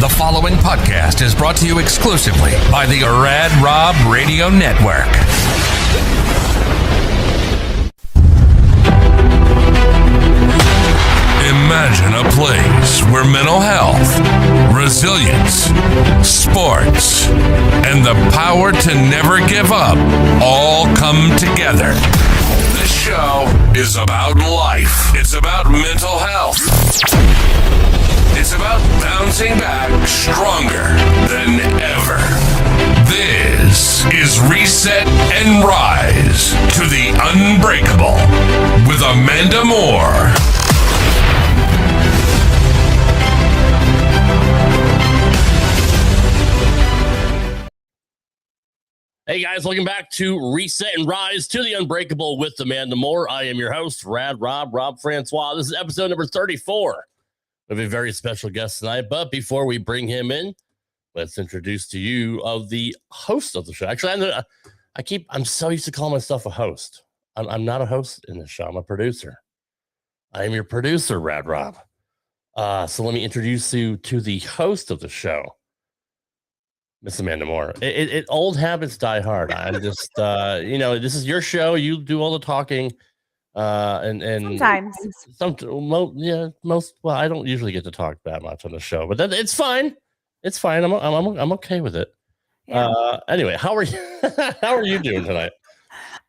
The following podcast is brought to you exclusively by the Rad Rob Radio Network. Imagine a place where mental health, resilience, sports, and the power to never give up all come together. This show is about life. It's about mental health. It's about bouncing back stronger than ever. This is Reset and Rise to the Unbreakable with Amanda Moore. Hey guys, welcome back to Reset and Rise to the Unbreakable with Amanda Moore. I am your host, Rad Rob Francois. This is episode number 34. We have a very special guest tonight, but before we bring him in, let's introduce to you of the host of the show. Actually, I'm so used to calling myself a host. I'm not a host in this show. I'm a producer. I am your producer, Rad Rob. So let me introduce you to the host of the show, Miss Amanda Moore. Old habits die hard. I'm just, this is your show. You do all the talking. And sometimes, well, I don't usually get to talk that much on the show, but it's fine. It's fine. I'm okay with it. Yeah. Anyway, how are you? How are you doing tonight?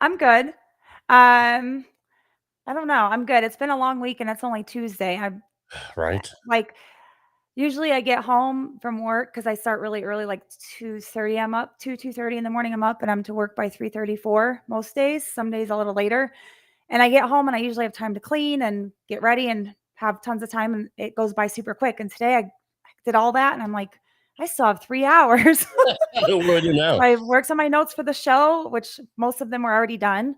I'm good. I don't know. I'm good. It's been a long week and it's only Tuesday. Right. Usually I get home from work because I start really early, like 2:30. I'm up 2:30 in the morning. I'm up and I'm to work by 3:34 most days. Some days a little later. And I get home and I usually have time to clean and get ready and have tons of time, and it goes by super quick. And today I did all that and I'm like, I still have 3 hours. What do you know? I worked on my notes for the show, which most of them were already done.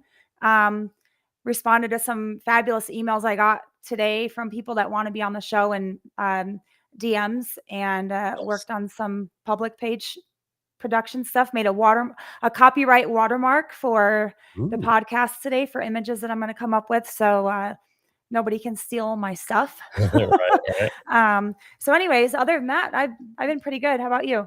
Responded to some fabulous emails I got today from people that want to be on the show and DMs, and worked on some public page production stuff, made a copyright watermark for the podcast today for images that I'm going to come up with. So nobody can steal my stuff. Right. So anyways, other than that, I've been pretty good. How about you?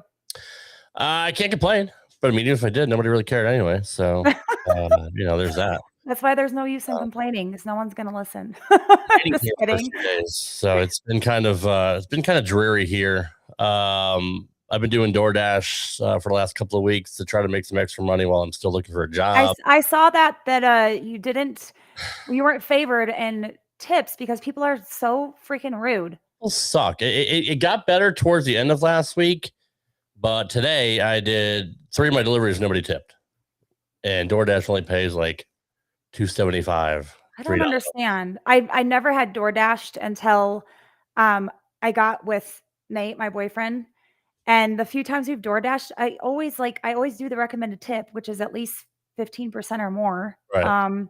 I can't complain, but I mean, even if I did, nobody really cared anyway. So, there's that. That's why there's no use in complaining, because no one's going to listen. Just kidding. So it's been kind of dreary here. I've been doing DoorDash for the last couple of weeks to try to make some extra money while I'm still looking for a job. I saw that you weren't favored in tips because people are so freaking rude. People suck. It got better towards the end of last week, but today I did 3 of my deliveries, nobody tipped, and DoorDash only pays like $2.75. I don't understand. I never had DoorDashed until I got with Nate, my boyfriend. And the few times we've DoorDashed, I always do the recommended tip, which is at least 15% or more. Right.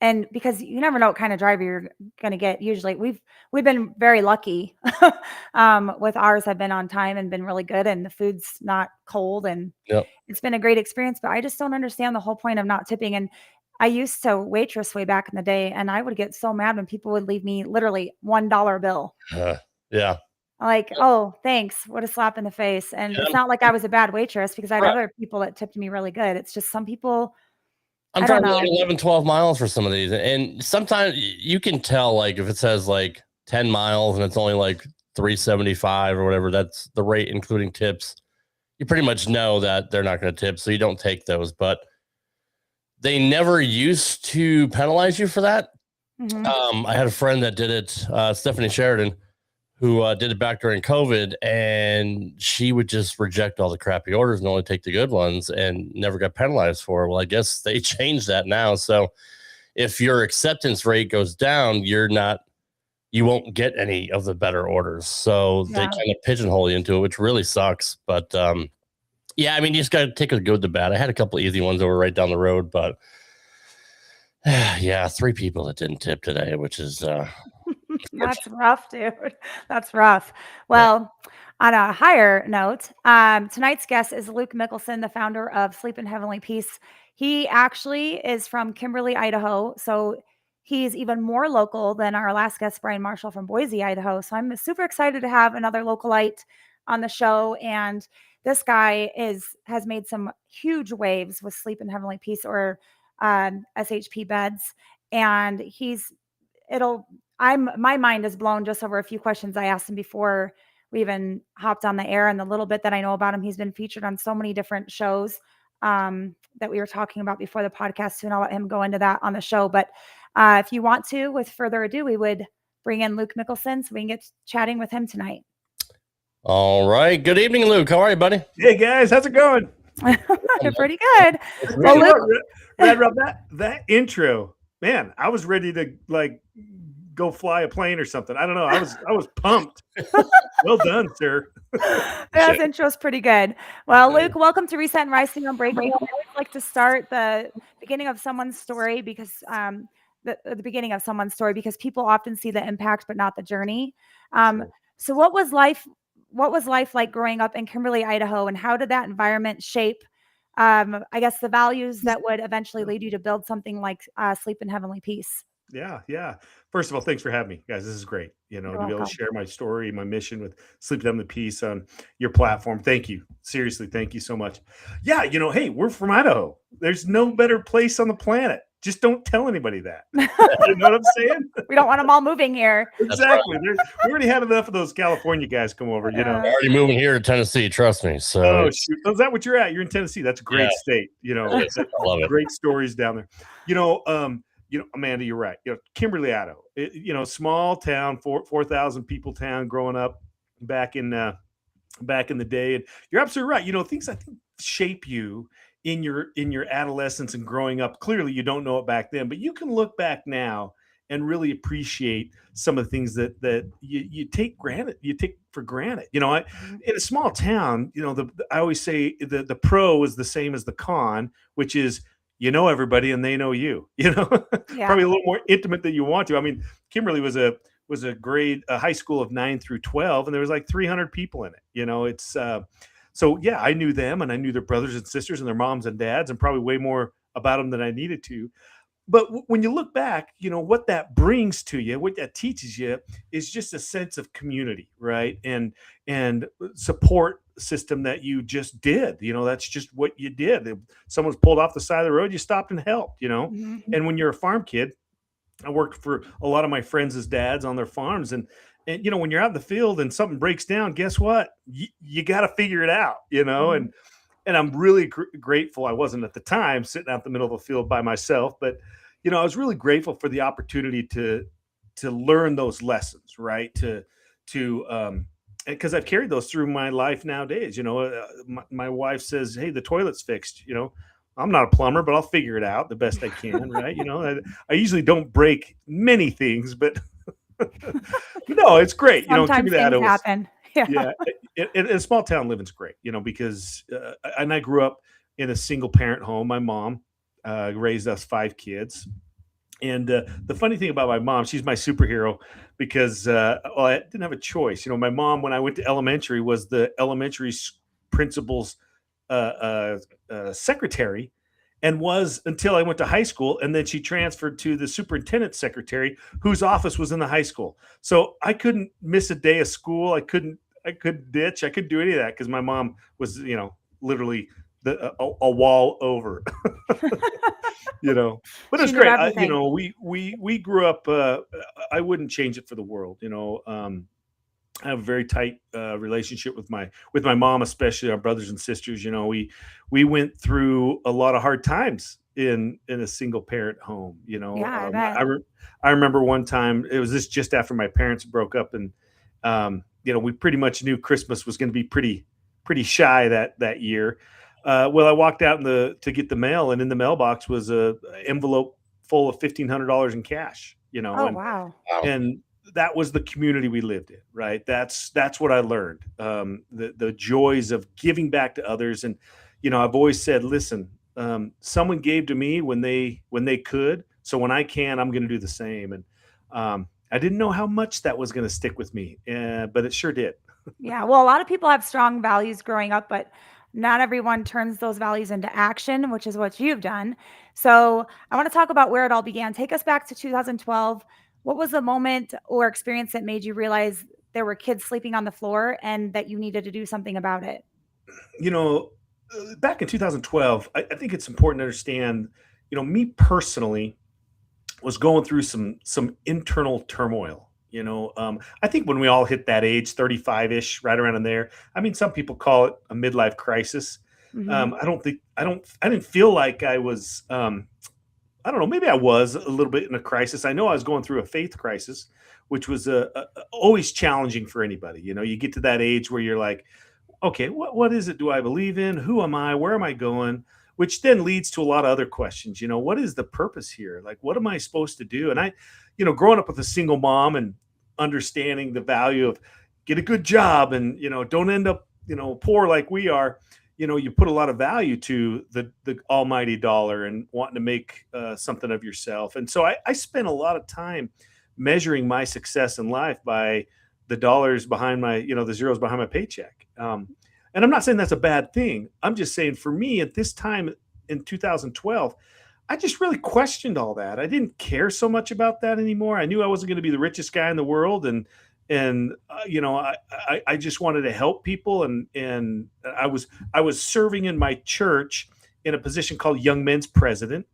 And because you never know what kind of driver you're going to get. Usually we've been very lucky with ours. Have been on time and been really good, and the food's not cold, and It's been a great experience, but I just don't understand the whole point of not tipping. And I used to waitress way back in the day, and I would get so mad when people would leave me literally $1 bill. Yeah. Like, oh, thanks. What a slap in the face. And it's not like I was a bad waitress, because I had other people that tipped me really good. It's just some people. I'm driving like 11, 12 miles for some of these. And sometimes you can tell, like, if it says like 10 miles and it's only like $3.75 or whatever, that's the rate, including tips. You pretty much know that they're not going to tip, so you don't take those. But they never used to penalize you for that. Mm-hmm. I had a friend that did it, Stephanie Sheridan, who did it back during COVID, and she would just reject all the crappy orders and only take the good ones and never got penalized for it. Well, I guess they changed that now. So if your acceptance rate goes down, you won't get any of the better orders. So they kind of pigeonhole you into it, which really sucks. But you just got to take a good with the bad. I had a couple of easy ones over right down the road, but 3 people that didn't tip today, which is that's rough, dude. That's rough. Well, on a higher note, tonight's guest is Luke Mickleson, the founder of Sleep in Heavenly Peace. He actually is from Kimberly, Idaho. So he's even more local than our last guest, Brian Marshall from Boise, Idaho. So I'm super excited to have another localite on the show. And this guy has made some huge waves with Sleep in Heavenly Peace, or SHP beds. And my mind is blown just over a few questions I asked him before we even hopped on the air. And the little bit that I know about him, he's been featured on so many different shows that we were talking about before the podcast too. And I'll let him go into that on the show. But if you want to, with further ado, we would bring in Luke Mickleson so we can get chatting with him tonight. All right. Good evening, Luke. How are you, buddy? Hey guys, how's it going? Pretty good. Well, Luke, that intro, man, I was ready to like go fly a plane or something. I don't know. I was pumped. Well done, sir. That intro's pretty good. Well, Luke, welcome to Reset and Rise to Unbreakable. I always like to start the beginning of someone's story because the beginning of someone's story because people often see the impact but not the journey. So what was life like growing up in Kimberly, Idaho, and how did that environment shape I guess the values that would eventually lead you to build something like Sleep in Heavenly Peace? Yeah. First of all, thanks for having me, guys. This is great. You're To be welcome. able to share my story, my mission with Sleep in Heavenly Peace on your platform. Thank you. Seriously, thank you so much. Yeah, hey, we're from Idaho. There's no better place on the planet. Just don't tell anybody that. You know what I'm saying? We don't want them all moving here. Exactly. We already had enough of those California guys come over, We're already moving here to Tennessee, trust me. So Oh, shoot. Is that what you're at? You're in Tennessee. That's a great state. Yes, I love it. Great stories down there. Amanda, you're right. Kimberly, Idaho. Small town, 4,000 people town. Growing up back in the day, and you're absolutely right. Things I think shape you in your adolescence and growing up. Clearly, you don't know it back then, but you can look back now and really appreciate some of the things that you take for granted. In a small town, I always say the pro is the same as the con, which is everybody and they know you. Probably a little more intimate than you want to. I mean, Kimberly was a high school of 9 through 12, and there was like 300 people in it. So yeah, I knew them and I knew their brothers and sisters and their moms and dads, and probably way more about them than I needed to. But when you look back, what that brings to you, what that teaches you is just a sense of community, right? And support system that you just did. That's just what you did. If someone's pulled off the side of the road, you stopped and helped, Mm-hmm. And when you're a farm kid, I worked for a lot of my friends as dads on their farms. And when you're out in the field and something breaks down, guess what? You got to figure it out, Mm-hmm. And I'm really grateful. I wasn't at the time sitting out in the middle of the field by myself, but I was really grateful for the opportunity to learn those lessons, right? Because I've carried those through my life nowadays. My wife says, "Hey, the toilet's fixed." I'm not a plumber, but I'll figure it out the best I can, right? I usually don't break many things, but no, it's great. Sometimes things happen. Yeah. In small town living's great, because and I grew up in a single parent home. My mom raised us 5 kids. And the funny thing about my mom, she's my superhero because I didn't have a choice. My mom, when I went to elementary, was the elementary principal's secretary, and was until I went to high school. And then she transferred to the superintendent's secretary, whose office was in the high school. So I couldn't miss a day of school. I couldn't ditch. I couldn't do any of that because my mom was, literally a wall over. But it's great. We grew up. I wouldn't change it for the world. I have a very tight relationship with my mom, especially our brothers and sisters. We went through a lot of hard times in a single parent home. I remember one time, it was just after my parents broke up, and we pretty much knew Christmas was going to be pretty shy that year. Well, I walked out to get the mail, and in the mailbox was a envelope full of $1,500 in cash. Wow. And that was the community we lived in, right? That's what I learned. The joys of giving back to others, and I've always said, listen, someone gave to me when they could, so when I can, I'm going to do the same. And I didn't know how much that was going to stick with me, but it sure did. Yeah, well, a lot of people have strong values growing up, but not everyone turns those values into action, which is what you've done. So I want to talk about where it all began. Take us back to 2012. What was the moment or experience that made you realize there were kids sleeping on the floor and that you needed to do something about it? Back in 2012, I think it's important to understand, me personally was going through some internal turmoil. I think when we all hit that age, 35-ish, right around in there. I mean, some people call it a midlife crisis. Mhm. I didn't feel like I was, I don't know, maybe I was a little bit in a crisis. I know I was going through a faith crisis, which was always challenging for anybody. You get to that age where you're like, okay, what is it? Do I believe in? Who am I? Where am I going? Which then leads to a lot of other questions. What is the purpose here? Like, what am I supposed to do? And growing up with a single mom and understanding the value of get a good job and, don't end up, poor like we are, you put a lot of value to the almighty dollar and wanting to make something of yourself. And so I spent a lot of time measuring my success in life by the dollars behind my, the zeros behind my paycheck. And I'm not saying that's a bad thing. I'm just saying for me at this time in 2012, I just really questioned all that. I didn't care so much about that anymore. I knew I wasn't going to be the richest guy in the world. I just wanted to help people. And I was serving in my church in a position called Young Men's President.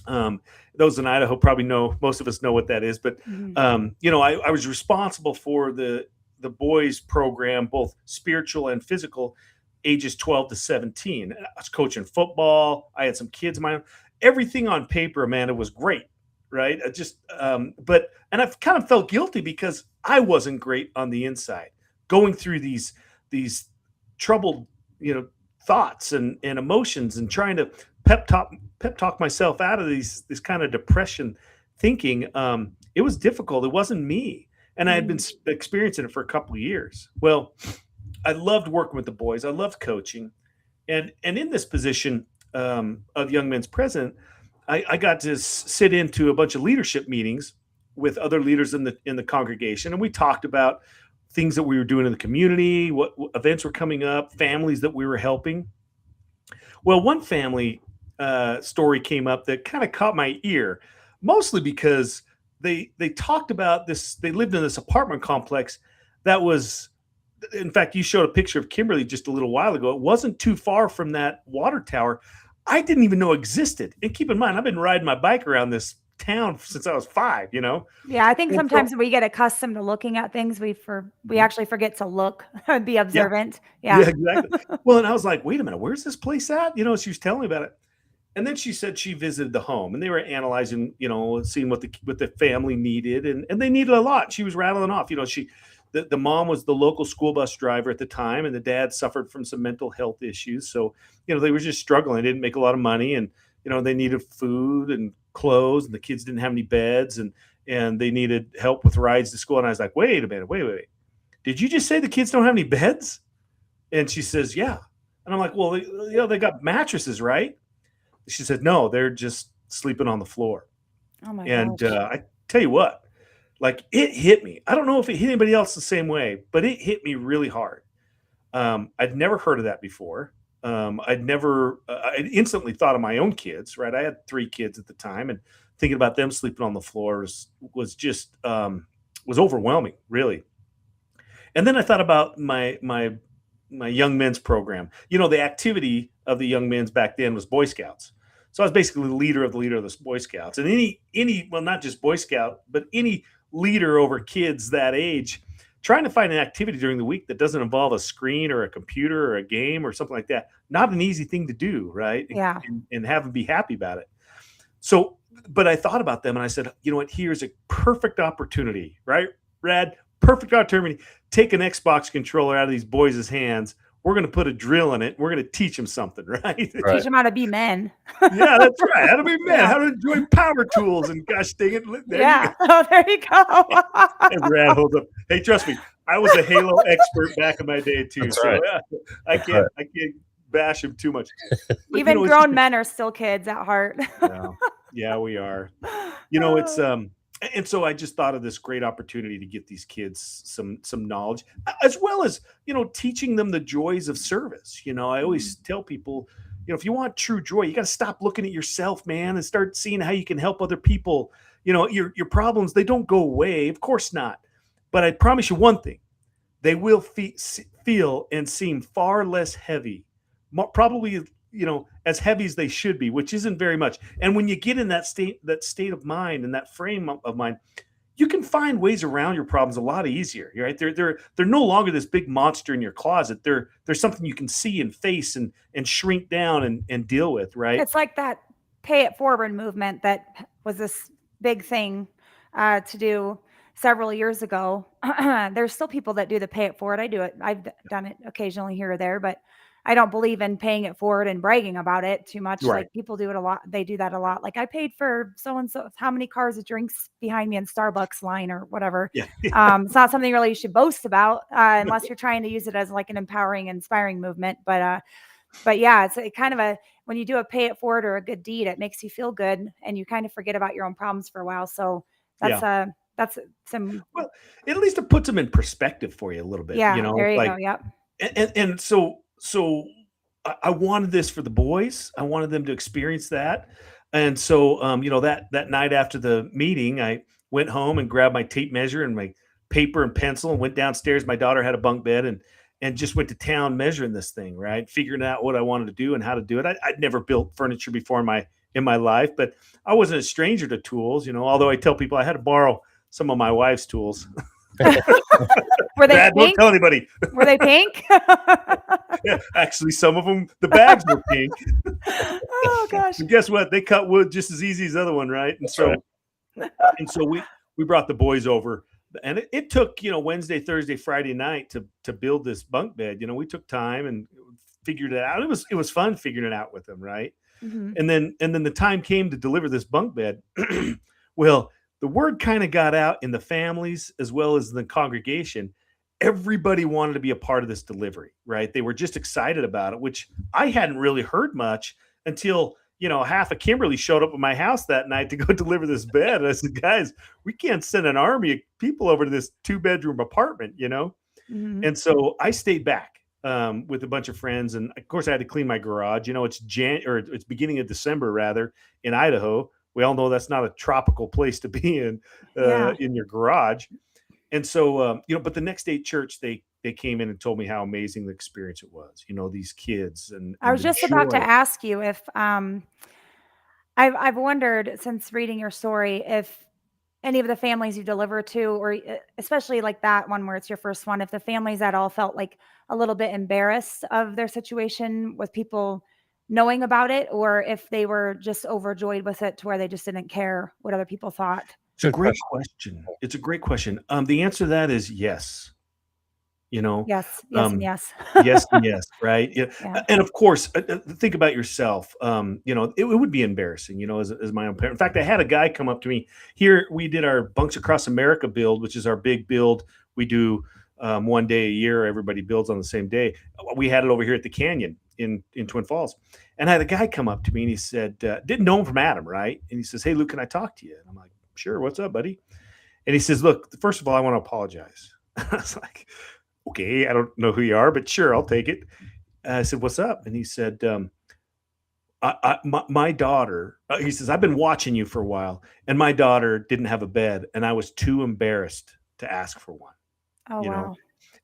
Those in Idaho probably know, most of us know what that is, but I was responsible for the boys program, both spiritual and physical, ages 12 to 17. I was coaching football. I had some kids of my own. Everything on paper, Amanda, was great, right? And I've kind of felt guilty because I wasn't great on the inside, going through these troubled, thoughts and emotions and trying to pep talk myself out of this kind of depression thinking. It was difficult. It wasn't me. And I had been experiencing it for a couple of years. Well, I loved working with the boys. I loved coaching. And in this position of Young Men's President, I got to sit into a bunch of leadership meetings with other leaders in the congregation. And we talked about things that we were doing in the community, what events were coming up, families that we were helping. Well, one family story came up that kind of caught my ear, mostly because they talked about this. They lived in this apartment complex that was, in fact, you showed a picture of Kimberly just a little while ago. It wasn't too far from that water tower I didn't even know existed. And keep in mind, I've been riding my bike around this town since I was 5, Yeah, I think sometimes we get accustomed to looking at things, we actually forget to look and be observant. Yeah, exactly. Well, and I was like, wait a minute, where's this place at? She was telling me about it. And then she said she visited the home and they were analyzing, seeing what the family needed. And they needed a lot. She was rattling off, the mom was the local school bus driver at the time, and the dad suffered from some mental health issues. So, they were just struggling. They didn't make a lot of money, and, they needed food and clothes, and the kids didn't have any beds, and they needed help with rides to school. And I was like, wait a minute, wait. Did you just say the kids don't have any beds? And she says, yeah. And I'm like, well, they got mattresses, right? She said, no, they're just sleeping on the floor. Oh my And gosh. I tell you what, like it hit me. I don't know if it hit anybody else the same way, but it hit me really hard. I'd never heard of that before. I instantly thought of my own kids, right? I had 3 kids at the time, and thinking about them sleeping on the floor was just was overwhelming, really. And then I thought about my young men's program. The activity of the young men's back then was Boy Scouts. So I was basically the leader of the Boy Scouts. And any well, not just Boy Scout, but any leader over kids that age, trying to find an activity during the week that doesn't involve a screen or a computer or a game or something like that. Not an easy thing to do, right? Yeah. And have them be happy about it. So, but I thought about them and I said, you know what, here's a perfect opportunity, right, Brad? Perfect opportunity. Take an Xbox controller out of these boys' hands. We're going to put a drill in it. We're going to teach them something, right? Teach them how to be men. Yeah, that's right. How to be men, how to enjoy power tools, and gosh dang it. There you go. And Brad holds up. Hey, trust me, I was a Halo expert back in my day too. That's so right. I can't bash him too much. But, Even grown men are still kids at heart. Yeah, we are. It's and so I just thought of this great opportunity to get these kids some knowledge, as well as, teaching them the joys of service. I always tell people, if you want true joy, you got to stop looking at yourself, man, and start seeing how you can help other people. Your problems, they don't go away. Of course not. But I promise you one thing: they will feel and seem far less heavy, probably as heavy as they should be, which isn't very much. And when you get in that state of mind and that frame of mind, you can find ways around your problems a lot easier. Right? They're no longer this big monster in your closet. They're something you can see and face and shrink down and deal with. Right? It's like that pay it forward movement that was this big thing to do several years ago. There's still people that do the pay it forward. I do it. I've done it occasionally here or there, but I don't believe in paying it forward and bragging about it too much. Right. Like people do it a lot. They do that a lot. Like I paid for so-and-so how many cars of drinks behind me in Starbucks line or whatever. Yeah. It's not something really you should boast about unless you're trying to use it as like an empowering, inspiring movement. But yeah, it's kind of when you do a pay it forward or a good deed, it makes you feel good and you kind of forget about your own problems for a while. So that's some. Well, at least it puts them in perspective for you a little bit. Yeah. There you go. Yep. And so I wanted this for the boys. I wanted them to experience that. And so, that night after the meeting, I went home and grabbed my tape measure and my paper and pencil and went downstairs. My daughter had a bunk bed and just went to town measuring this thing, right? Figuring out what I wanted to do and how to do it. I'd never built furniture before in my life, but I wasn't a stranger to tools, although I tell people I had to borrow some of my wife's tools. Were they Dad, pink? don't tell anybody. Were they pink? Yeah, actually, some of them, the bags were pink. Oh gosh! And guess what? They cut wood just as easy as the other one, right? And so we brought the boys over, and it took Wednesday, Thursday, Friday night to build this bunk bed. We took time and figured it out. It was fun figuring it out with them, right? Mm-hmm. And then the time came to deliver this bunk bed. Well, the word kind of got out in the families as well as the congregation. Everybody wanted to be a part of this delivery, right? They were just excited about it, which I hadn't really heard much until, half of Kimberly showed up at my house that night to go deliver this bed. And I said, guys, we can't send an army of people over to this 2-bedroom apartment, Mm-hmm. And so I stayed back with a bunch of friends. And of course I had to clean my garage. It's beginning of December rather in Idaho. We all know that's not a tropical place to be in your garage. And so, but the next day at church, they came in and told me how amazing the experience it was. These kids. And I was just about to ask you if I've wondered since reading your story if any of the families you deliver to, or especially like that one where it's your first one, if the families at all felt like a little bit embarrassed of their situation with people knowing about it, or if they were just overjoyed with it to where they just didn't care what other people thought. It's a great question. It's a great question. The answer to that is yes. Yes, and yes. Yes, and yes, right? Yeah. And of course, think about yourself. It would be embarrassing, as my own parent. In fact, I had a guy come up to me here. We did our Bunks Across America build, which is our big build. We do one day a year. Everybody builds on the same day. We had it over here at the Canyon in Twin Falls. And I had a guy come up to me and he said, didn't know him from Adam, right? And he says, "Hey, Luke, can I talk to you?" And I'm like, "Sure, what's up, buddy?" And he says, "Look, first of all, I want to apologize." I was like, "Okay, I don't know who you are, but sure, I'll take it." I said, "What's up?" And he said, my daughter, he says, "I've been watching you for a while, and my daughter didn't have a bed, and I was too embarrassed to ask for one." Oh, wow.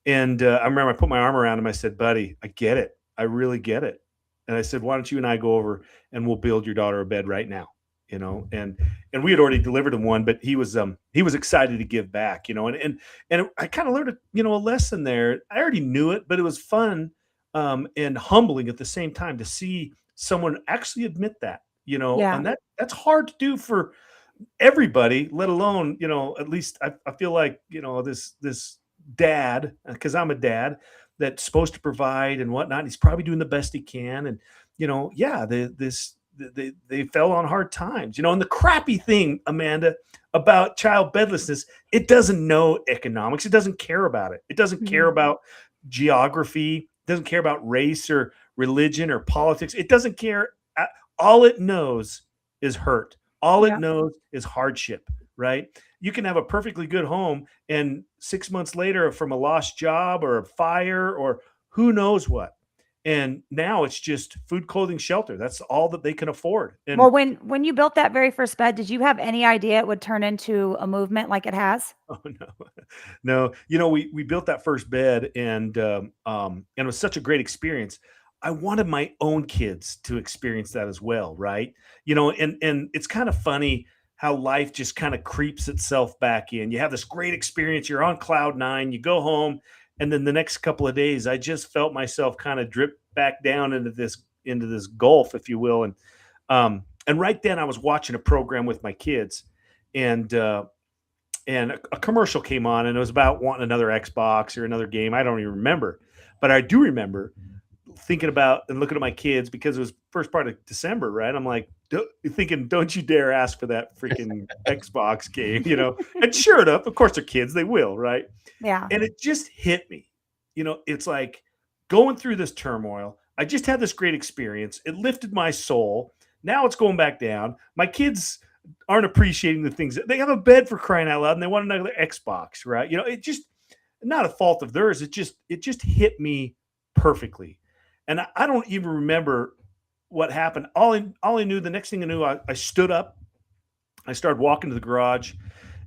And I remember I put my arm around him. I said, "Buddy, I get it. I really get it." And I said, "Why don't you and I go over and we'll build your daughter a bed right now?" And we had already delivered him one, but he was excited to give back, and I kind of learned a lesson there. I already knew it, but it was fun and humbling at the same time to see someone actually admit that, and that's hard to do for everybody, let alone, at least I feel like, this dad, because I'm a dad that's supposed to provide and whatnot. He's probably doing the best he can. And, they fell on hard times, and the crappy thing, Amanda, about child bedlessness, it doesn't know economics. It doesn't care about it. It doesn't care about geography. It doesn't care about race or religion or politics. It doesn't care. All it knows is hurt. All it knows is hardship, right? You can have a perfectly good home and 6 months later from a lost job or a fire or who knows what, And now it's just food, clothing, shelter. That's all that they can afford. And Well, when you built that very first bed, did you have any idea it would turn into a movement like it has? oh no, no, we built that first bed, and it was such a great experience. I wanted my own kids to experience that as well, right? And it's kind of funny how life just kind of creeps itself back in. You have this great experience, you're on cloud nine, you go home, and then the next couple of days, I just felt myself kind of drip back down into this gulf, if you will. And right then I was watching a program with my kids, and a commercial came on, and it was about wanting another Xbox or another game. I don't even remember, but I do remember thinking about and looking at my kids, because it was first part of December, right? I'm like, thinking, don't you dare ask for that freaking Xbox game, And sure enough, of course, they're kids, they will, right? Yeah. And it just hit me, it's like going through this turmoil. I just had this great experience. It lifted my soul. Now it's going back down. My kids aren't appreciating the things. They have a bed, for crying out loud, and they want another Xbox, right? It just, not a fault of theirs. It just hit me perfectly. And I don't even remember what happened. All I knew, the next thing I knew, I stood up, I started walking to the garage,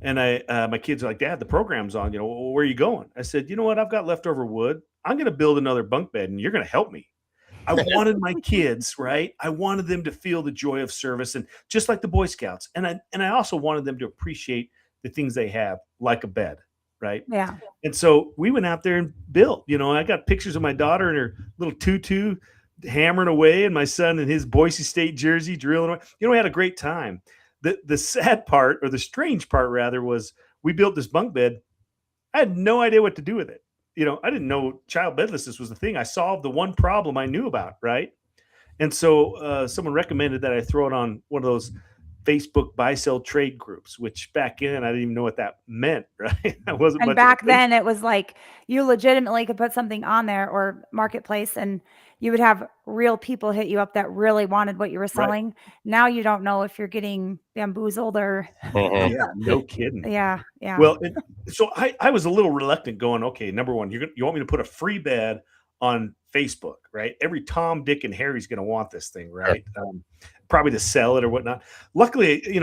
and my kids are like, Dad, the program's on, where are you going? I said, you know what? I've got leftover wood. I'm going to build another bunk bed, and you're going to help me. I wanted my kids, right? I wanted them to feel the joy of service, and just like the Boy Scouts. And I also wanted them to appreciate the things they have, like a bed, right? Yeah. And so we went out there and built. I got pictures of my daughter in her little tutu hammering away, and my son in his Boise State jersey drilling away. We had a great time. The sad part, or the strange part rather, was we built this bunk bed. I had no idea what to do with it. I didn't know child bedlessness was the thing. I solved the one problem I knew about, right? And so someone recommended that I throw it on one of those Facebook buy-sell trade groups, which back then I didn't even know what that meant, right? I wasn't And much back then it was like you legitimately could put something on there, or marketplace, and you would have real people hit you up that really wanted what you were selling. Right. Now you don't know if you're getting bamboozled or yeah, no kidding. Yeah. Well, so I was a little reluctant, going, okay, number one, you want me to put a free bed on Facebook, right? Every Tom, Dick, and Harry's going to want this thing, right? Probably to sell it or whatnot. Luckily,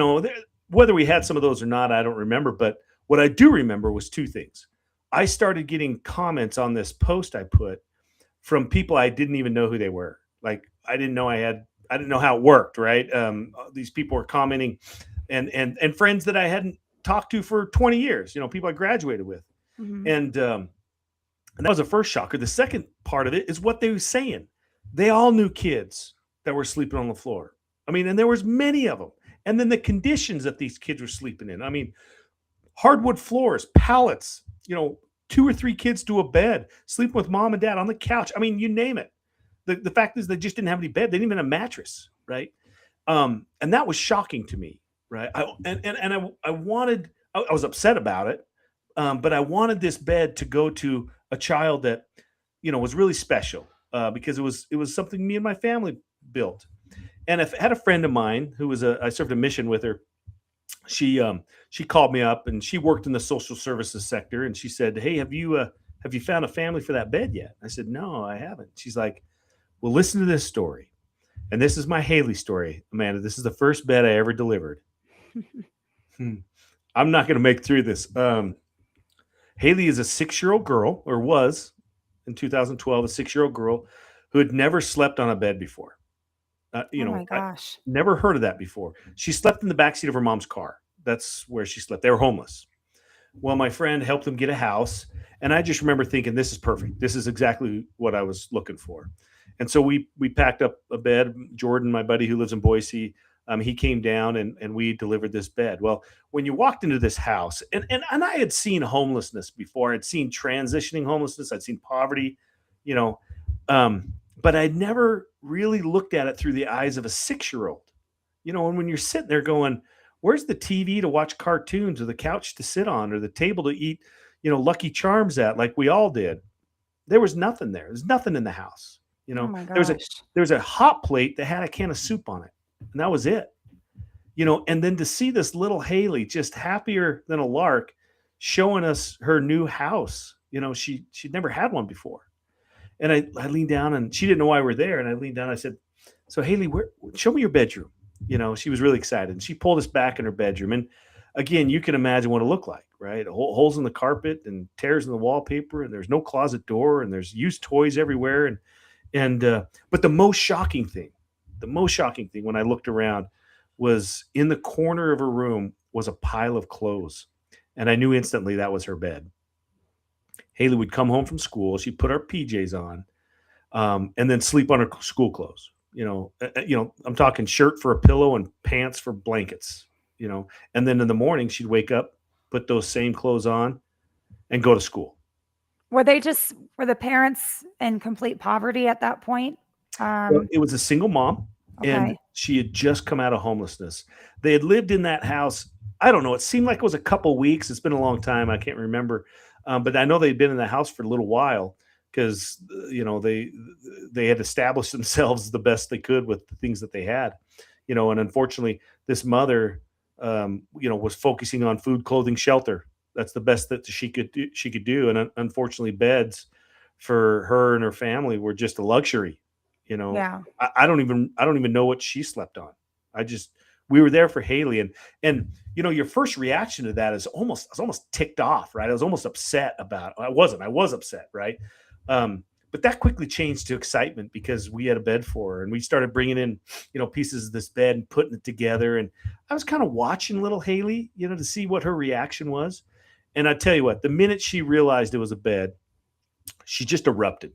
whether we had some of those or not, I don't remember. But what I do remember was two things. I started getting comments on this post I put from people I didn't even know who they were. Like, I didn't know how it worked, right? These people were commenting, and friends that I hadn't talked to for 20 years, people I graduated with. Mm-hmm. And that was the first shocker. The second part of it is what they were saying. They all knew kids that were sleeping on the floor. And there was many of them. And then the conditions that these kids were sleeping in. Hardwood floors, pallets, 2 or 3 kids to a bed, sleeping with mom and dad on the couch. You name it. The fact is, they just didn't have any bed. They didn't even have a mattress, right? And that was shocking to me, right? I was upset about it, but I wanted this bed to go to a child that, was really special, because it was something me and my family built. And I had a friend of mine who I served a mission with her. She called me up, and she worked in the social services sector. And she said, "Hey, have you found a family for that bed yet?" I said, "No, I haven't." She's like, "Well, listen to this story." And this is my Haley story, Amanda. This is the first bed I ever delivered. I'm not going to make through this. Haley is a 6-year-old girl, or was in 2012, a 6-year-old girl who had never slept on a bed before. Oh my gosh. Never heard of that before. She slept in the backseat of her mom's car. That's where she slept. They were homeless. Well, my friend helped them get a house. And I just remember thinking, this is perfect. This is exactly what I was looking for. And so we packed up a bed. Jordan, my buddy who lives in Boise, he came down and we delivered this bed. Well, when you walked into this house, and I had seen homelessness before. I'd seen transitioning homelessness. I'd seen poverty, but I'd never really looked at it through the eyes of a 6-year-old, and when you're sitting there going, where's the TV to watch cartoons, or the couch to sit on, or the table to eat, Lucky Charms at, like we all did? There was nothing there. There's nothing in the house. Oh my gosh. There was a hot plate that had a can of soup on it, and that was it. And then to see this little Haley, just happier than a lark, showing us her new house. She'd never had one before. And I leaned down, and she didn't know why we were there. And I leaned down. I said, "So Haley, show me your bedroom." She was really excited. And she pulled us back in her bedroom. And again, you can imagine what it looked like, right? Holes in the carpet and tears in the wallpaper, and there's no closet door, and there's used toys everywhere. But the most shocking thing when I looked around was in the corner of her room was a pile of clothes. And I knew instantly that was her bed. Haley would come home from school. She'd put her PJs on, and then sleep on her school clothes. I'm talking shirt for a pillow and pants for blankets, and then in the morning she'd wake up, put those same clothes on, and go to school. Were the parents in complete poverty at that point? Well, it was a single mom, and Okay. she had just come out of homelessness. They had lived in that house. I don't know. It seemed like it was a couple weeks. It's been a long time. I can't remember. But I know they'd been in the house for a little while because, they had established themselves the best they could with the things that they had, and unfortunately this mother, was focusing on food, clothing, shelter. That's the best that she could do. And unfortunately beds for her and her family were just a luxury. Yeah. I don't even know what she slept on. We were there for Haley, and your first reaction to that is I was almost ticked off, right? I was almost upset about it. I was upset, right? But that quickly changed to excitement because we had a bed for her, and we started bringing in, pieces of this bed and putting it together. And I was kind of watching little Haley, to see what her reaction was. And I tell you what, the minute she realized it was a bed, she just erupted.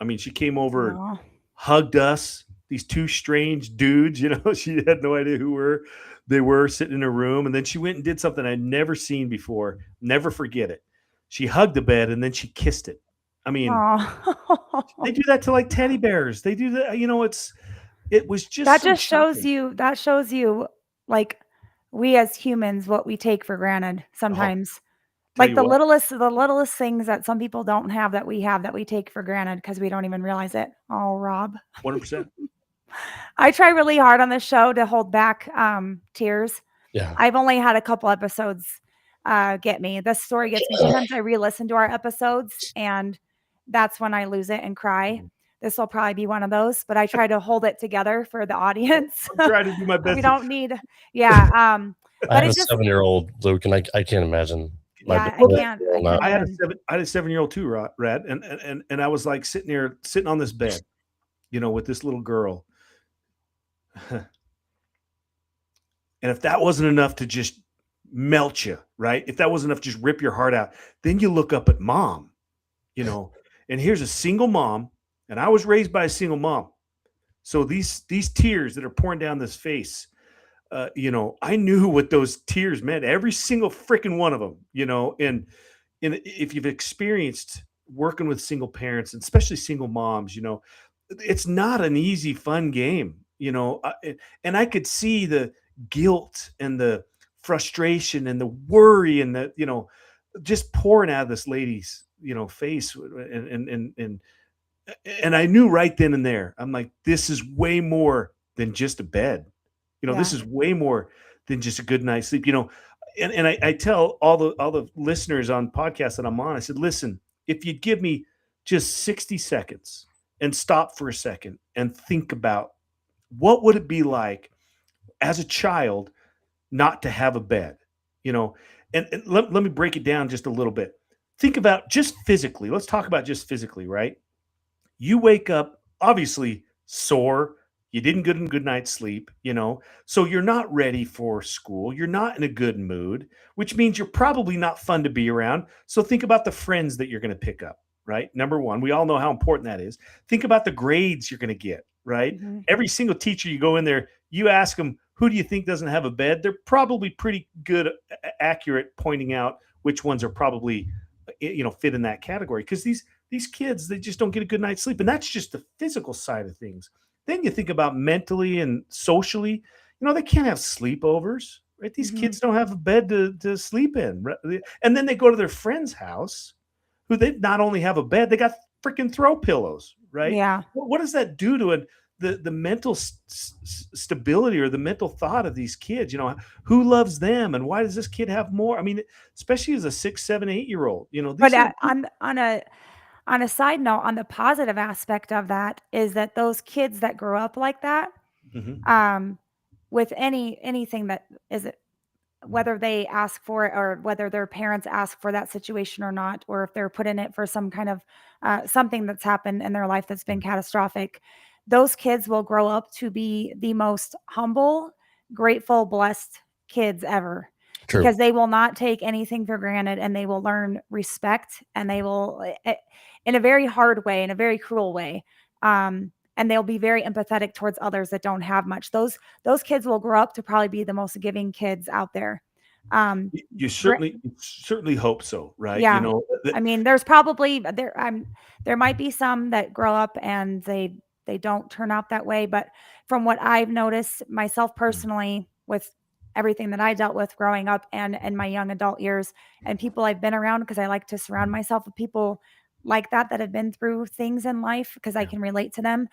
I mean, she came over and hugged us, these two strange dudes, she had no idea who they were sitting in her room. And then she went and did something I'd never seen before. Never forget it. She hugged the bed and then she kissed it. I mean, they do that to like teddy bears. They do that. It was just, that so just shocking. shows you like we as humans, what we take for granted sometimes. Tell Like you the what, littlest things that some people don't have that we have that we take for granted because we don't even realize it. Oh, Rob. 100%. I try really hard on this show to hold back tears. Yeah. I've only had a couple episodes get me. This story gets me. Sometimes I re-listen to our episodes and that's when I lose it and cry. This will probably be one of those, but I try to hold it together for the audience. I'm trying to do my best. We don't need, yeah. I have a 7-year-old, Luke, and I can't imagine. Yeah, I can't. I had a 7-year-old too, Rad, and I was like sitting on this bed, with this little girl. And if that wasn't enough to just melt you, right? If that wasn't enough to just rip your heart out, then you look up at mom, and here's a single mom, and I was raised by a single mom. So these tears that are pouring down this face, I knew what those tears meant, every single freaking one of them, and if you've experienced working with single parents, and especially single moms, it's not an easy, fun game, and I could see the guilt and the frustration and the worry and the, just pouring out of this lady's, face. And I knew right then and there, I'm like, this is way more than just a bed. This is way more than just a good night's sleep, and I tell all the listeners on podcasts that I'm on, I said, listen, if you'd give me just 60 seconds and stop for a second and think about what would it be like as a child not to have a bed, and let me break it down just a little bit. Think about just physically. Let's talk about just physically, right? You wake up obviously sore. You didn't get a good night's sleep, so you're not ready for school. You're not in a good mood, which means you're probably not fun to be around. So think about the friends that you're going to pick up, right? Number one, we all know how important that is. Think about the grades you're going to get, right? Mm-hmm. Every single teacher you go in there, you ask them, who do you think doesn't have a bed? They're probably pretty good, accurate pointing out which ones are probably, fit in that category. Because these kids, they just don't get a good night's sleep. And that's just the physical side of things. Then you think about mentally and socially, they can't have sleepovers, right? These kids don't have a bed to sleep in. Right? And then they go to their friend's house who they not only have a bed, they got freaking throw pillows, right? Yeah. What does that do to the mental stability or the mental thought of these kids? Who loves them and why does this kid have more? I mean, especially as a 6, 7, 8-year-old, But on a side note, on the positive aspect of that is that those kids that grow up like that, Mhm. with anything that is it, whether they ask for it or whether their parents ask for that situation or not, or if they're put in it for some kind of something that's happened in their life that's been catastrophic, those kids will grow up to be the most humble, grateful, blessed kids ever. True. Because they will not take anything for granted, and they will learn respect, and they will, in a very hard way, in a very cruel way. And they'll be very empathetic towards others that don't have much. Those kids will grow up to probably be the most giving kids out there. You Gra- certainly hope so, right? yeah. I mean, there's probably there might be some that grow up and they don't turn out that way, but from what I've noticed myself personally with everything that I dealt with growing up and in my young adult years and people I've been around, because I like to surround myself with people like that have been through things in life because I can relate to them.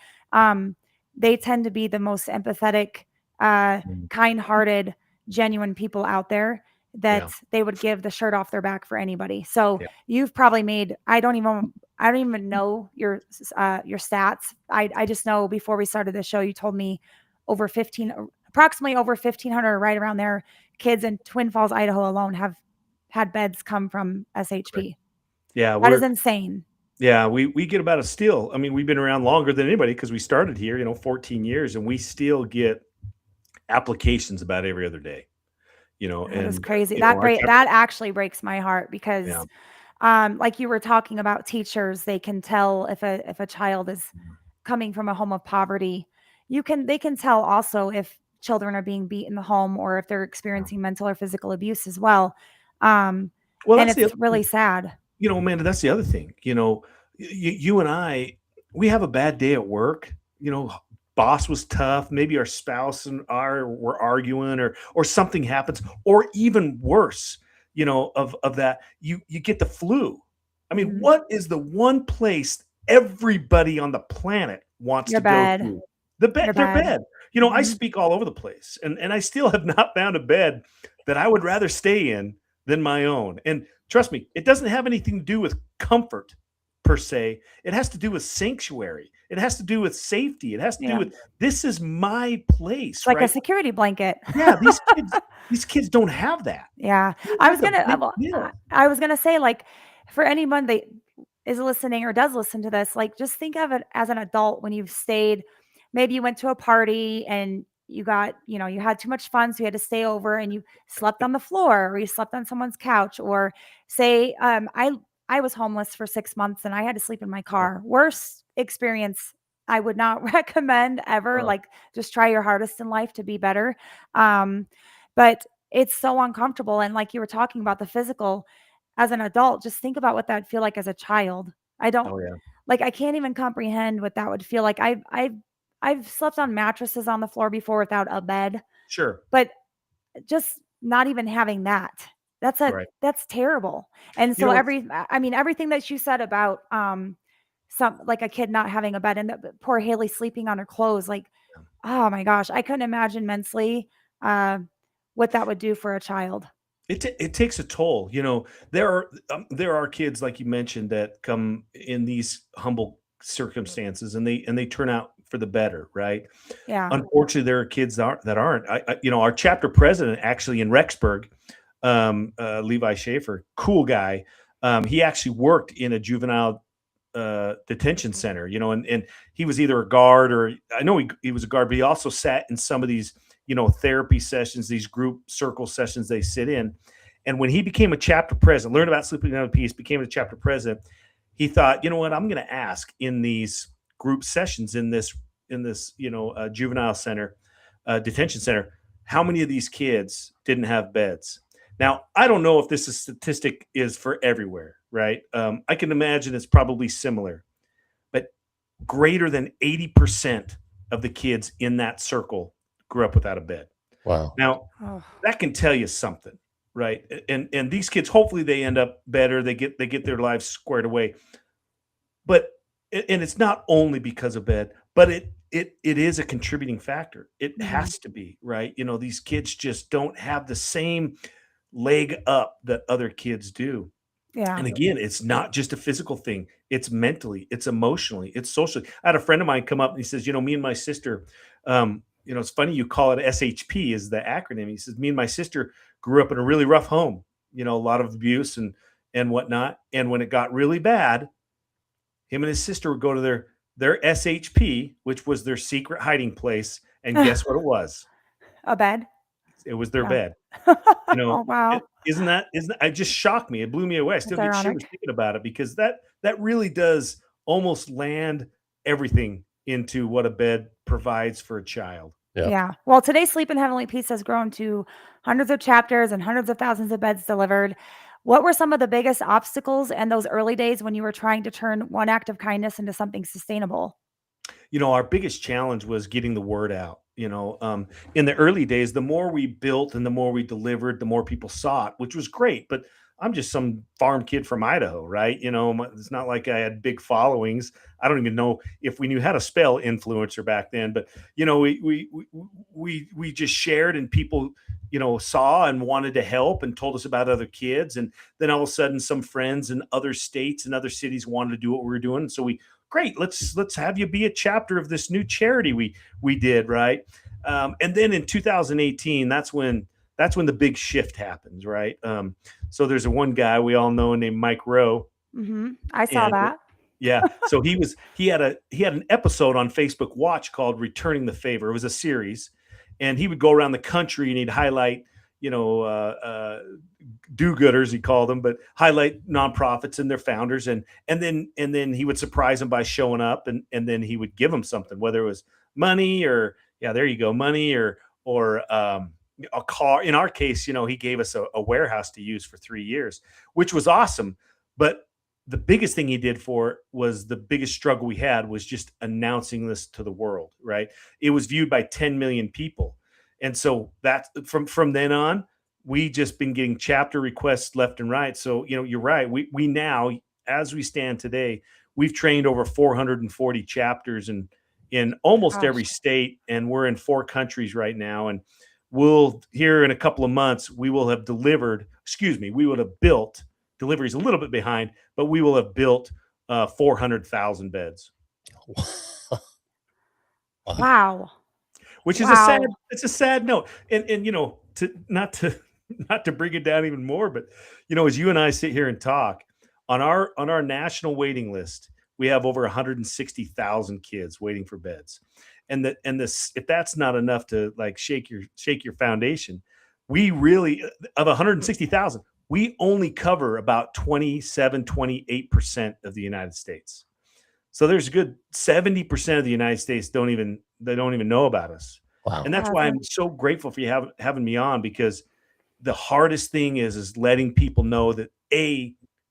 They tend to be the most empathetic, kind-hearted, genuine people out there that they would give the shirt off their back for anybody. So you've probably made, I don't even know your stats. I just know before we started the show, you told me approximately over 1,500, right around there, kids in Twin Falls, Idaho alone have had beds come from SHP. Right. Yeah. That is insane. Yeah. We get about a steal. I mean, we've been around longer than anybody because we started here, 14 years, and we still get applications about every other day. That is crazy. That That actually breaks my heart because, like you were talking about teachers, they can tell if a child is coming from a home of poverty. They can tell also if children are being beat in the home or if they're experiencing mental or physical abuse as well. And it's really sad. Amanda, that's the other thing. You and I, we have a bad day at work. Boss was tough. Maybe our spouse and were arguing, or something happens, or even worse, of that, you get the flu. I mean, what is the one place everybody on the planet wants to go to? Their bed. I speak all over the place, and I still have not found a bed that I would rather stay in than my own. And trust me, it doesn't have anything to do with comfort per se. It has to do with sanctuary. It has to do with safety. It has to do with, this is my place. It's like a security blanket. Yeah, these kids don't have that. Yeah. I was gonna say, like, for anyone that is listening or does listen to this, like, just think of it as an adult when you've stayed, maybe you went to a party and you got, you had too much fun, so you had to stay over and you slept on the floor or you slept on someone's couch, or say, I was homeless for 6 months and I had to sleep in my car. Worst experience I would not recommend ever. Like, just try your hardest in life to be better. But it's so uncomfortable. And like you were talking about the physical, as an adult, just think about what that'd feel like as a child. I can't even comprehend what that would feel like. I've slept on mattresses on the floor before without a bed. Sure. But just not even having that. That's terrible. And so everything that you said about like a kid not having a bed and poor Haley sleeping on her clothes, like, oh my gosh, I couldn't imagine mentally what that would do for a child. It takes a toll. There are kids, like you mentioned, that come in these humble circumstances and they turn out for the better, right? Yeah. Unfortunately, there are kids that aren't. Our chapter president actually in Rexburg, Levi Schaefer, cool guy. He actually worked in a juvenile detention center, and he was either a guard, or I know he was a guard, but he also sat in some of these, therapy sessions, these group circle sessions they sit in. And when he became a chapter president, learned about sleeping in peace, became a chapter president, he thought, what, I'm going to ask in these group sessions in this juvenile center, detention center, how many of these kids didn't have beds? Now, I don't know if this statistic is for everywhere, right? I can imagine it's probably similar, but greater than 80% of the kids in that circle grew up without a bed. Wow. Now, that can tell you something, right? And these kids, hopefully they end up better. They get their lives squared away. But it's not only because of bed, but it is a contributing factor. It has to be, right? These kids just don't have the same leg up that other kids do. Yeah. And again, it's not just a physical thing. It's mentally, it's emotionally, it's socially. I had a friend of mine come up and he says, me and my sister, it's funny you call it SHP is the acronym. He says, me and my sister grew up in a really rough home, a lot of abuse and whatnot. And when it got really bad, him and his sister would go to their SHP, which was their secret hiding place. And guess what it was? A bed. It was their Yeah. bed. Oh, wow. Isn't that it just shocked me. It blew me away. I still get shivers thinking about it because that really does almost land everything into what a bed provides for a child. Yeah. Well, today's Sleep in Heavenly Peace has grown to hundreds of chapters and hundreds of thousands of beds delivered. What were some of the biggest obstacles in those early days when you were trying to turn one act of kindness into something sustainable? Our biggest challenge was getting the word out. In the early days, the more we built and the more we delivered, the more people saw it, which was great. But I'm just some farm kid from Idaho, right? It's not like I had big followings. I don't even know if we knew how to spell influencer back then, but we just shared and people, saw and wanted to help and told us about other kids. And then all of a sudden some friends in other states and other cities wanted to do what we were doing. So great, let's have you be a chapter of this new charity we did, right? And then in 2018, that's when the big shift happens, right? So there's one guy we all know named Mike Rowe. Mm-hmm. I saw that. Yeah. So he had an episode on Facebook Watch called Returning the Favor. It was a series, and he would go around the country and he'd highlight, do-gooders, he called them, but highlight nonprofits and their founders. And then he would surprise them by showing up and then he would give them something, whether it was money or, there you go, money or a car. In our case, he gave us a warehouse to use for 3 years, which was awesome. But the biggest thing he did was the biggest struggle we had was just announcing this to the world, right? It was viewed by 10 million people. And so that from then on, we just been getting chapter requests left and right. So, you're right. We now, as we stand today, we've trained over 440 chapters in almost every state. And we're in 4 countries right now. And we'll here in a couple of months, we will have built, delivery's a little bit behind, but we will have built 400,000 beds. Wow. Which is a sad note. And not to bring it down even more, but as you and I sit here and talk on our national waiting list, we have over 160,000 kids waiting for beds. And if that's not enough to like shake your foundation, we really, of 160,000, we only cover about 28% of the United States. So there's a good 70% of the United States don't even know about us. Wow. And that's why I'm so grateful for you having me on, because the hardest thing is letting people know that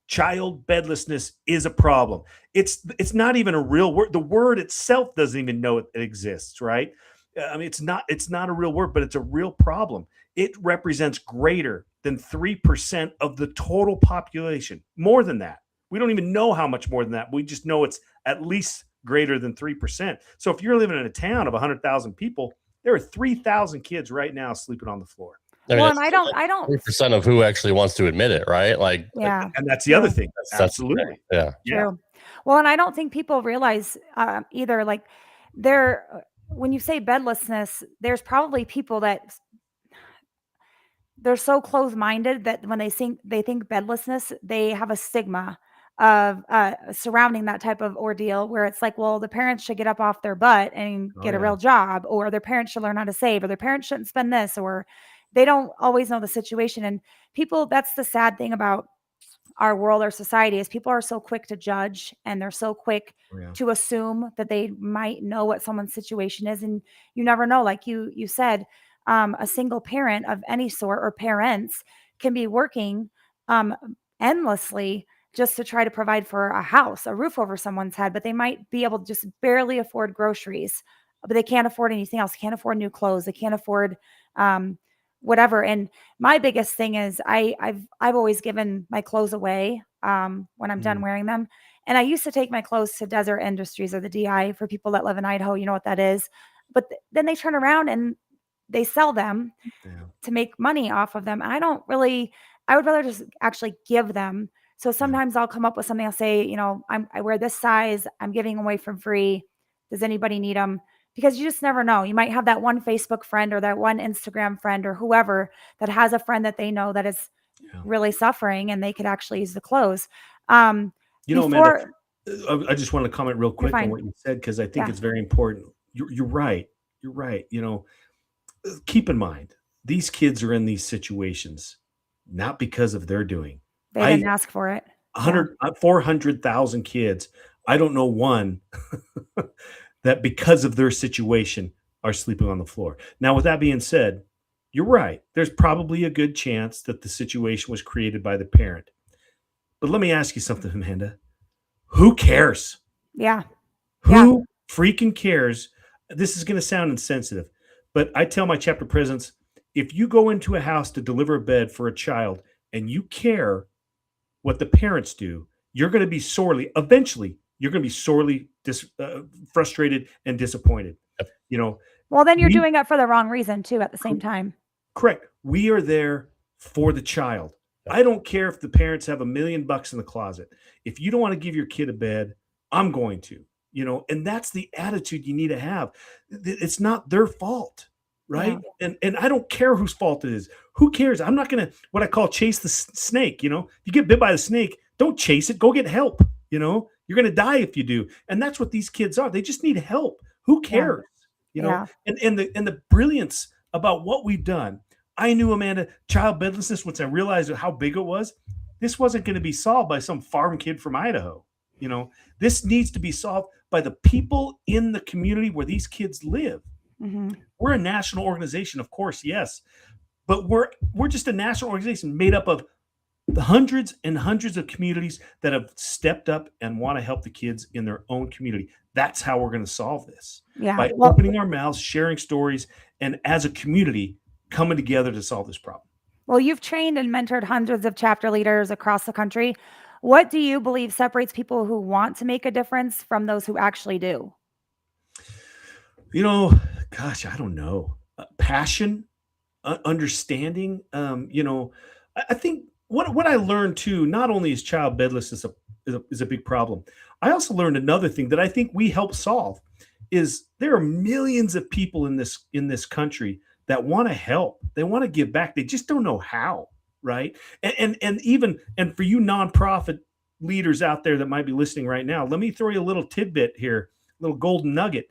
child bedlessness is a problem. It's not even a real word. The word itself doesn't even know it exists, right? I mean, it's not a real word, but it's a real problem. It represents greater than 3% of the total population. More than that. We don't even know how much more than that. We just know it's at least greater than 3%. So if you're living in a town of 100,000 people, there are 3,000 kids right now sleeping on the floor. I mean, well, and I don't 3% of who actually wants to admit it, right? Like, yeah. And that's the other thing. Absolutely. Yeah. True. Well, and I don't think people realize either, like, when you say bedlessness, there's probably people that they're so close-minded that when they think bedlessness, they have a stigma of surrounding that type of ordeal, where it's like, well, the parents should get up off their butt and get a real job, or their parents should learn how to save, or their parents shouldn't spend this, or they don't always know the situation. And people, that's the sad thing about our world, our society, is people are so quick to judge, and they're so quick to assume that they might know what someone's situation is. And you never know. Like you said, a single parent of any sort, or parents, can be working endlessly just to try to provide for a house, a roof over someone's head, but they might be able to just barely afford groceries, but they can't afford anything else. They can't afford new clothes. They can't afford whatever. And my biggest thing is I've always given my clothes away when I'm done wearing them. And I used to take my clothes to Desert Industries, or the DI, for people that live in Idaho. You know what that is. But then they turn around and they sell them to make money off of them. And I would rather just actually give them So sometimes I'll come up with something. I'll say, you know, I wear this size. I'm giving away for free. Does anybody need them? Because you just never know. You might have that one Facebook friend or that one Instagram friend or whoever that has a friend that they know that is really suffering and they could actually use the clothes. You know, Amanda, I just want to comment real quick on what you said, because I think it's very important. You're right. You're right. You know, keep in mind, these kids are in these situations not because of their doing. They didn't ask for it. 400,000 kids. I don't know one that because of their situation are sleeping on the floor. Now, with that being said, you're right. There's probably a good chance that the situation was created by the parent. But let me ask you something, Amanda. Who cares? Yeah. Who freaking cares? This is going to sound insensitive, but I tell my chapter presidents, if you go into a house to deliver a bed for a child and you care what the parents do, you're going to be eventually frustrated and disappointed. You know. Well, then you're doing it for the wrong reason too at the same time. Correct. We are there for the child. I don't care if the parents have $1 million in the closet. If you don't want to give your kid a bed, I'm going to, you know, and that's the attitude you need to have. It's not their fault, right? Yeah. And I don't care whose fault it is. Who cares? I'm not going to, what I call chase the snake, you know. If you get bit by the snake, don't chase it. Go get help, you know. You're going to die if you do. And that's what these kids are. They just need help. Who cares? You know, and the brilliance about what we've done. I knew, Amanda, child bedlessness, once I realized how big it was, this wasn't going to be solved by some farm kid from Idaho. You know, this needs to be solved by the people in the community where these kids live. Mm-hmm. We're a national organization, of course, yes, but we're just a national organization made up of the hundreds and hundreds of communities that have stepped up and want to help the kids in their own community. That's how we're going to solve this. By opening our mouths, sharing stories, and as a community coming together to solve this problem. Well, you've trained and mentored hundreds of chapter leaders across the country. What do you believe separates people who want to make a difference from those who actually do? You know, gosh, I don't know. Passion, understanding. You know, I think what I learned too, not only is child bedlessness is a big problem, I also learned another thing that I think we help solve is there are millions of people in this country that want to help. They want to give back. They just don't know how, right? And for you nonprofit leaders out there that might be listening right now, let me throw you a little tidbit here, a little golden nugget.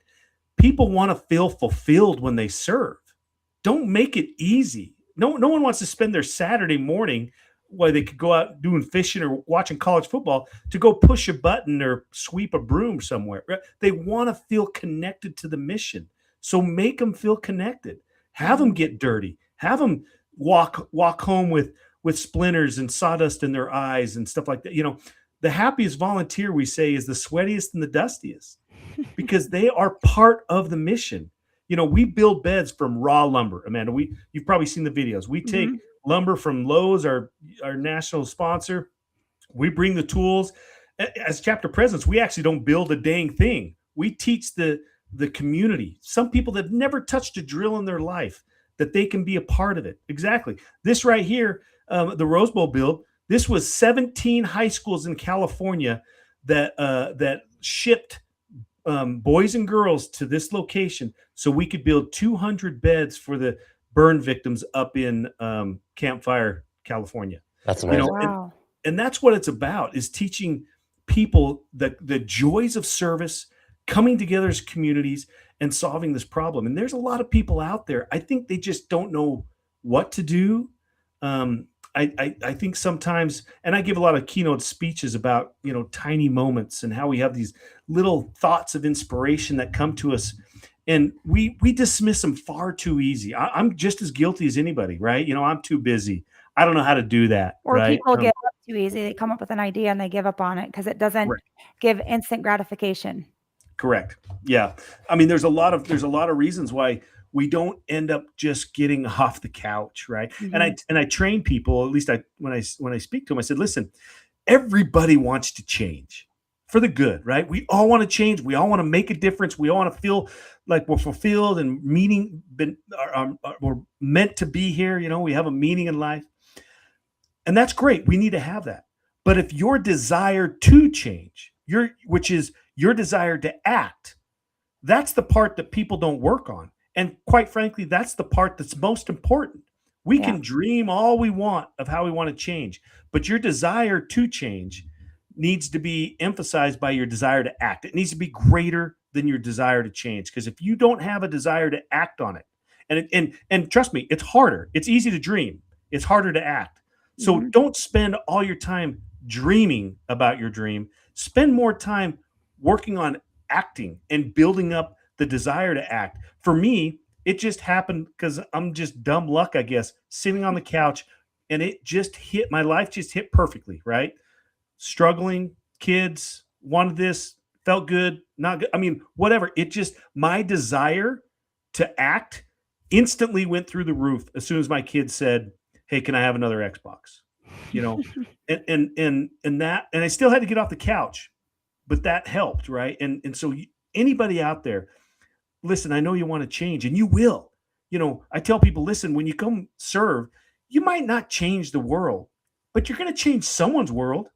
People want to feel fulfilled when they serve. Don't make it easy. No one wants to spend their Saturday morning while they could go out doing fishing or watching college football to go push a button or sweep a broom somewhere. They want to feel connected to the mission. So make them feel connected. Have them get dirty. Have them walk home with splinters and sawdust in their eyes and stuff like that. You know, the happiest volunteer, we say, is the sweatiest and the dustiest because they are part of the mission. You know, we build beds from raw lumber, Amanda. You've probably seen the videos. We take lumber from Lowe's, our national sponsor. We bring the tools. As chapter presidents, we actually don't build a dang thing. We teach the community, some people that have never touched a drill in their life, that they can be a part of it. Exactly. This right here, the Rose Bowl build, this was 17 high schools in California that shipped boys and girls to this location so we could build 200 beds for the burn victims up in Campfire, California. That's amazing. You know, and that's what it's about, is teaching people the joys of service, coming together as communities and solving this problem. And there's a lot of people out there, I think they just don't know what to do. I think sometimes, and I give a lot of keynote speeches about, you know, tiny moments and how we have these little thoughts of inspiration that come to us. And we dismiss them far too easy. I'm just as guilty as anybody, right? You know, I'm too busy. I don't know how to do that. Or right? People give up too easy. They come up with an idea and they give up on it because it doesn't give instant gratification. Correct. Yeah. I mean, there's a lot of reasons why we don't end up just getting off the couch, right? Mm-hmm. And I train people, at least when I speak to them, I said, listen, everybody wants to change for the good, right? We all want to change. We all want to make a difference. We all want to feel like we're fulfilled and we're meant to be here. You know, we have a meaning in life. And that's great. We need to have that. But if your desire to change, which is your desire to act, that's the part that people don't work on. And quite frankly, that's the part that's most important. We can dream all we want of how we want to change, but your desire to change needs to be emphasized by your desire to act. It needs to be greater than your desire to change. Because if you don't have a desire to act on it, and trust me, it's harder. It's easy to dream. It's harder to act. So don't spend all your time dreaming about your dream. Spend more time working on acting and building up the desire to act. For me, it just happened because I'm just dumb luck, I guess, sitting on the couch, and it just hit, my life just hit perfectly, right? Struggling, kids, wanted this, felt good, not good. I mean, whatever. It just, my desire to act instantly went through the roof as soon as my kids said, "Hey, can I have another Xbox?" You know, and I still had to get off the couch, but that helped, right? And so anybody out there, listen, I know you want to change, and you will. You know, I tell people, listen, when you come serve, you might not change the world, but you're going to change someone's world,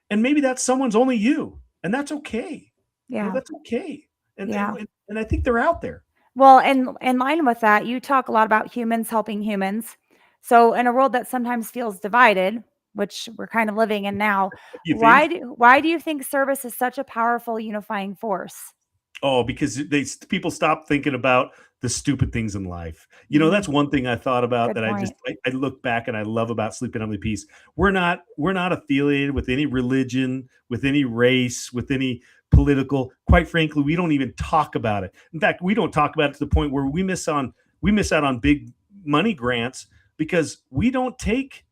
and maybe that someone's only you, and that's okay. Yeah, you know, that's okay. And, yeah. and I think they're out there. Well, and in line with that, you talk a lot about humans helping humans. So in a world that sometimes feels divided, which we're kind of living in now, You think? why do you think service is such a powerful unifying force? Oh, because people stop thinking about the stupid things in life. You know, that's one thing I thought about Good that point. I look back and I love about Sleep in Emily Peace. We're not affiliated with any religion, with any race, with any political. Quite frankly, we don't even talk about it. In fact, we don't talk about it to the point where we miss out on big money grants because we don't take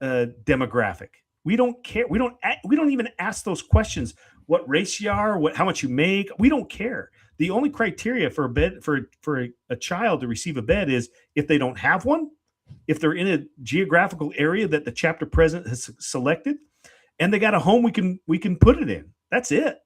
demographic. We don't care. We don't even ask those questions. What race you are, how much you make. We don't care. The only criteria for a bed for a child to receive a bed is if they don't have one, if they're in a geographical area that the chapter president has selected, and they got a home we can put it in. That's it.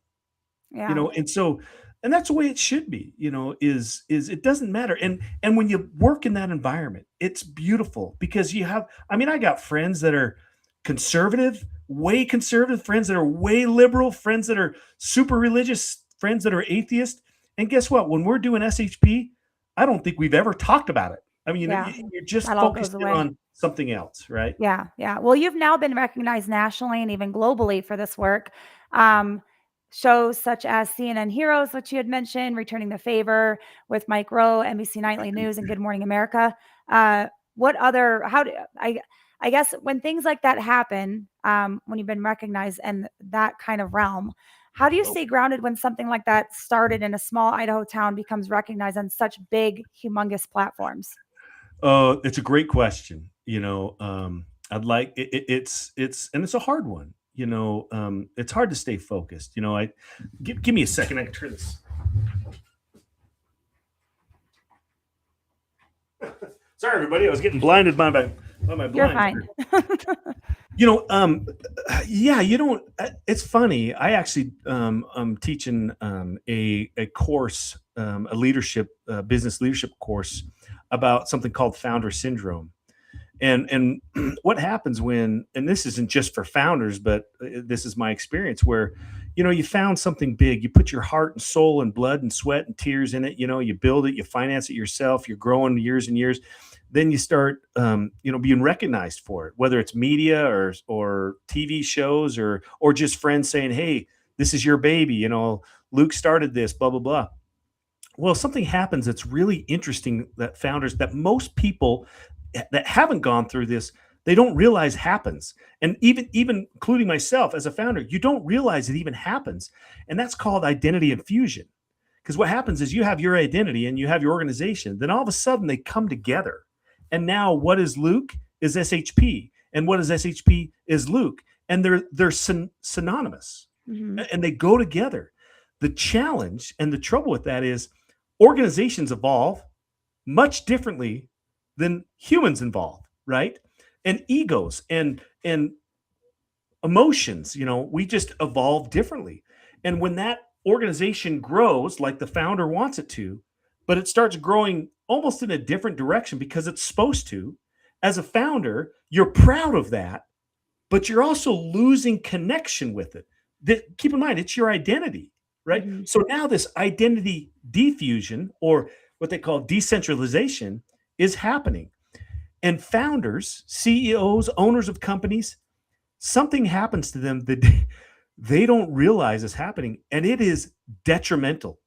Yeah. You know, and that's the way it should be, you know, is it doesn't matter. And when you work in that environment, it's beautiful because I got friends that are conservative, way conservative, friends that are way liberal, friends that are super religious, friends that are atheist. And guess what? When we're doing SHP, I don't think we've ever talked about it. I mean, you're just That all focused goes in away. on something else, right? Yeah, yeah. Well, you've now been recognized nationally and even globally for this work. Shows such as CNN Heroes, which you had mentioned, Returning the Favor with Mike Rowe, NBC Nightly News, and Good Morning America. I guess when things like that happen, when you've been recognized in that kind of realm, how do you stay grounded when something like that started in a small Idaho town becomes recognized on such big, humongous platforms? It's a great question. You know, I'd like it's and it's a hard one. You know, it's hard to stay focused. You know, give me a second. I can turn this. Sorry, everybody. I was getting blinded by my blind. You're fine. You know, yeah, you don't. It's funny. I actually, I'm teaching a course, a leadership, business leadership course about something called founder syndrome. And what happens when, and this isn't just for founders, but this is my experience where, you know, you found something big, you put your heart and soul and blood and sweat and tears in it, you know, you build it, you finance it yourself, you're growing years and years. Then you start, you know, being recognized for it, whether it's media or TV shows or just friends saying, "Hey, this is your baby." You know, Luke started this, blah, blah, blah. Well, something happens that's really interesting that most people that haven't gone through this, they don't realize happens. And even including myself as a founder, you don't realize it even happens. And that's called identity infusion. Because what happens is you have your identity and you have your organization. Then all of a sudden they come together. And now what is Luke is SHP. And what is SHP is Luke. And they're synonymous. Mm-hmm. And they go together. The challenge and the trouble with that is organizations evolve much differently than humans involved, right? And egos and emotions, you know, we just evolve differently. And when that organization grows like the founder wants it to, but it starts growing almost in a different direction because it's supposed to, as a founder, you're proud of that, but you're also losing connection with it. Keep in mind, it's your identity, right? Mhm. So now this identity diffusion, or what they call decentralization, is happening. And founders, CEOs, owners of companies, something happens to them that they don't realize is happening, and it is detrimental.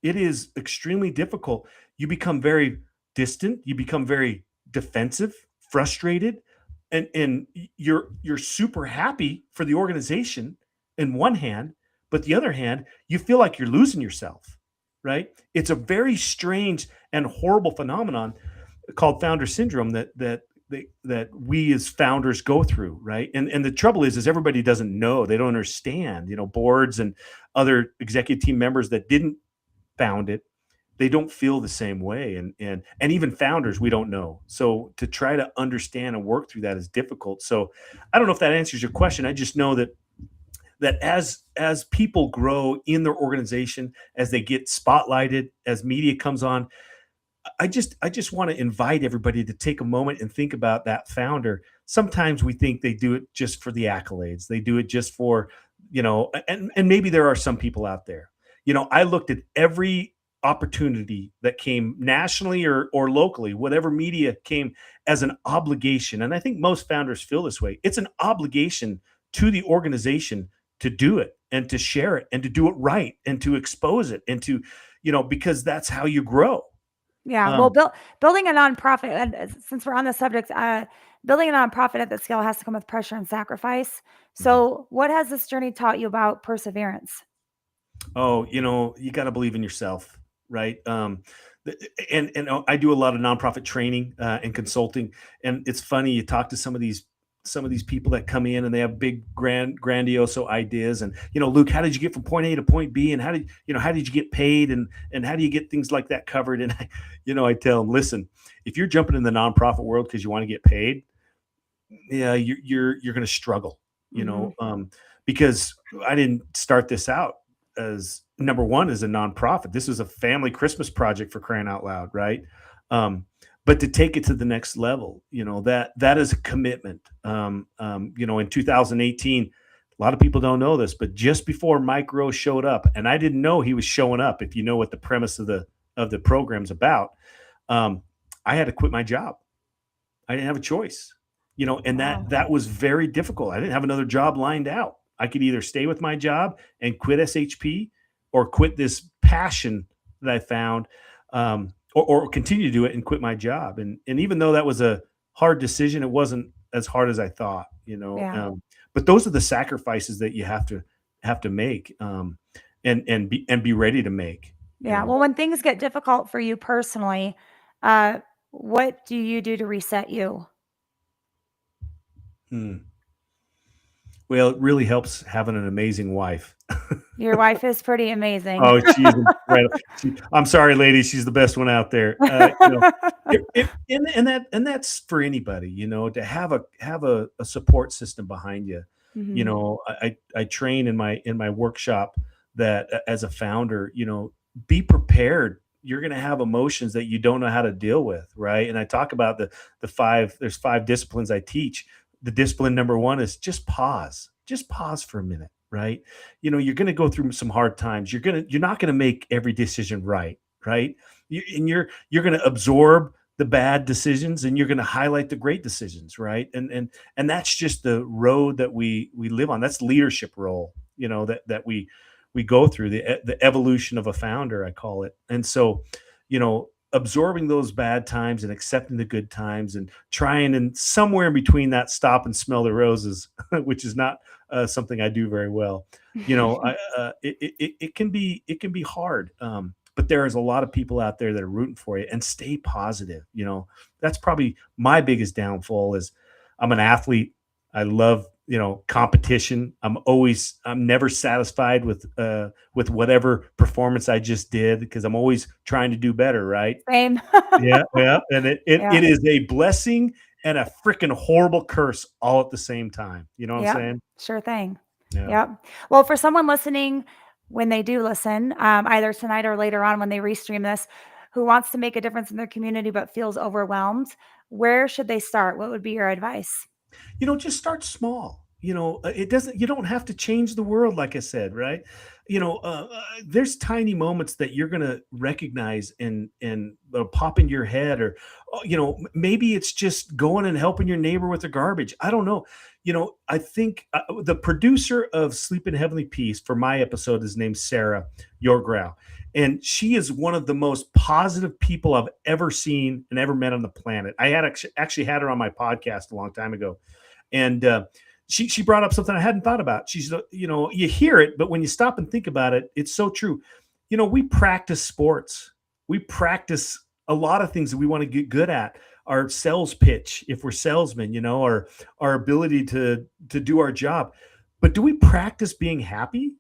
It is extremely difficult. You become very distant, you become very defensive, frustrated, and you're super happy for the organization in one hand, but the other hand, you feel like you're losing yourself, right? It's a very strange and horrible phenomenon called founder syndrome that we as founders go through, right? And the trouble is everybody doesn't know, they don't understand. Boards and other executive team members that didn't found it, they don't feel the same way, and even founders, we don't know. So to try to understand and work through that is difficult. So I don't know if that answers your question. I just know that as people grow in their organization, as they get spotlighted, as media comes on, I just want to invite everybody to take a moment and think about that founder. Sometimes we think they do it just for the accolades. They do it just for, and maybe there are some people out there. I looked at every opportunity that came nationally or locally, whatever media came, as an obligation. And I think most founders feel this way. It's an obligation to the organization to do it and to share it and to do it right and to expose it and to, because that's how you grow. Yeah. Well, building a nonprofit, and since we're on the subject, building a nonprofit at that scale has to come with pressure and sacrifice. So what has this journey taught you about perseverance? Oh, you got to believe in yourself, right? And I do a lot of nonprofit training and consulting, and it's funny. You talk to some of these people that come in and they have big, grandiose ideas, and Luke, how did you get from point A to point B, and how did you get paid, and how do you get things like that covered? And I tell them, listen, if you're jumping in the nonprofit world because you want to get paid, yeah, you're going to struggle, because I didn't start this out as number one as a nonprofit. This was a family Christmas project, for crying out loud, right? But to take it to the next level, that is a commitment. In 2018, a lot of people don't know this, but just before Mike Rowe showed up, and I didn't know he was showing up, if you know what the premise of the program's about, I had to quit my job. I didn't have a choice, and Wow. that was very difficult. I didn't have another job lined out. I could either stay with my job and quit SHP, or quit this passion that I found, or continue to do it and quit my job. And even though that was a hard decision, it wasn't as hard as I thought, Yeah. but those are the sacrifices that you have to make, and be ready to make. Yeah. Well, when things get difficult for you personally, what do you do to reset you? Well, it really helps having an amazing wife. Your wife is pretty amazing. Oh, she's incredible. I'm sorry, ladies, she's the best one out there. And that's for anybody, to have a support system behind you. Mhm. I train in my workshop that as a founder, be prepared. You're going to have emotions that you don't know how to deal with, right? And I talk about there's 5 disciplines I teach. The discipline number 1 is just pause for a minute, right? You're going to go through some hard times. You're not going to make every decision right? You're going to absorb the bad decisions, and you're going to highlight the great decisions, right? And that's just the road that we live on. That's leadership role, that we go through, the evolution of a founder, I call it. And so, absorbing those bad times and accepting the good times, and trying, and somewhere in between that, stop and smell the roses, which is not something I do very well. It can be hard. But there is a lot of people out there that are rooting for you, and stay positive. That's probably my biggest downfall. Is I'm an athlete. I love, competition. I'm never satisfied with whatever performance I just did, because I'm always trying to do better. Right. Same. Yeah. And Yeah. it is a blessing and a freaking horrible curse all at the same time. You know what Yep. I'm saying? Sure thing. Yeah. Yep. Well, for someone listening, when they do listen, either tonight or later on when they restream this, who wants to make a difference in their community but feels overwhelmed, where should they start? What would be your advice? Just start small. You don't have to change the world, like I said, right? There's tiny moments that you're going to recognize and pop into your head, or, maybe it's just going and helping your neighbor with the garbage. I don't know. I think the producer of Sleep in Heavenly Peace for my episode is named Sarah Yorgrau. And she is one of the most positive people I've ever seen and ever met on the planet. I had actually had her on my podcast a long time ago. And she brought up something I hadn't thought about. She's, you hear it, but when you stop and think about it, it's so true. We practice sports. We practice a lot of things that we want to get good at. Our sales pitch, if we're salesmen, our ability to do our job. But do we practice being happy?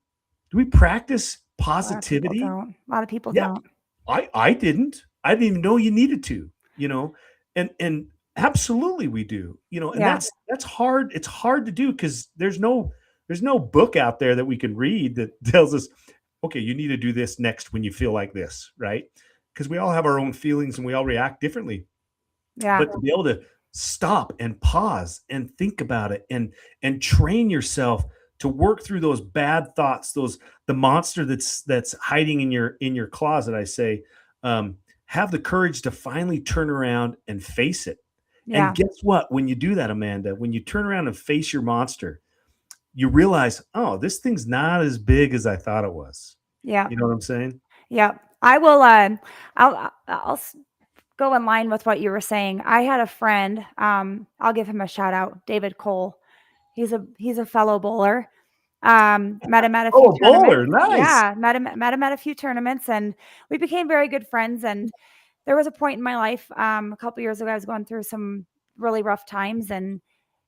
Do we practice positivity? A lot of people don't. I didn't. I didn't even know you needed to, and absolutely we do, and that's hard. It's hard to do because there's no book out there that we can read that tells us, okay, you need to do this next when you feel like this, right? Because we all have our own feelings and we all react differently. Yeah. But to be able to stop and pause and think about it and train yourself to work through those bad thoughts, the monster that's hiding in your closet, I say, have the courage to finally turn around and face it. Yeah. And guess what? When you do that, Amanda, when you turn around and face your monster, you realize, oh, this thing's not as big as I thought it was. Yeah. You know what I'm saying? Yeah. I will, I'll go in line with what you were saying. I had a friend, I'll give him a shout out, David Cole. He's a fellow bowler. Met him at a few tournaments. Bowler, nice. Yeah, met him at a few tournaments, and we became very good friends. And there was a point in my life, a couple years ago, I was going through some really rough times, and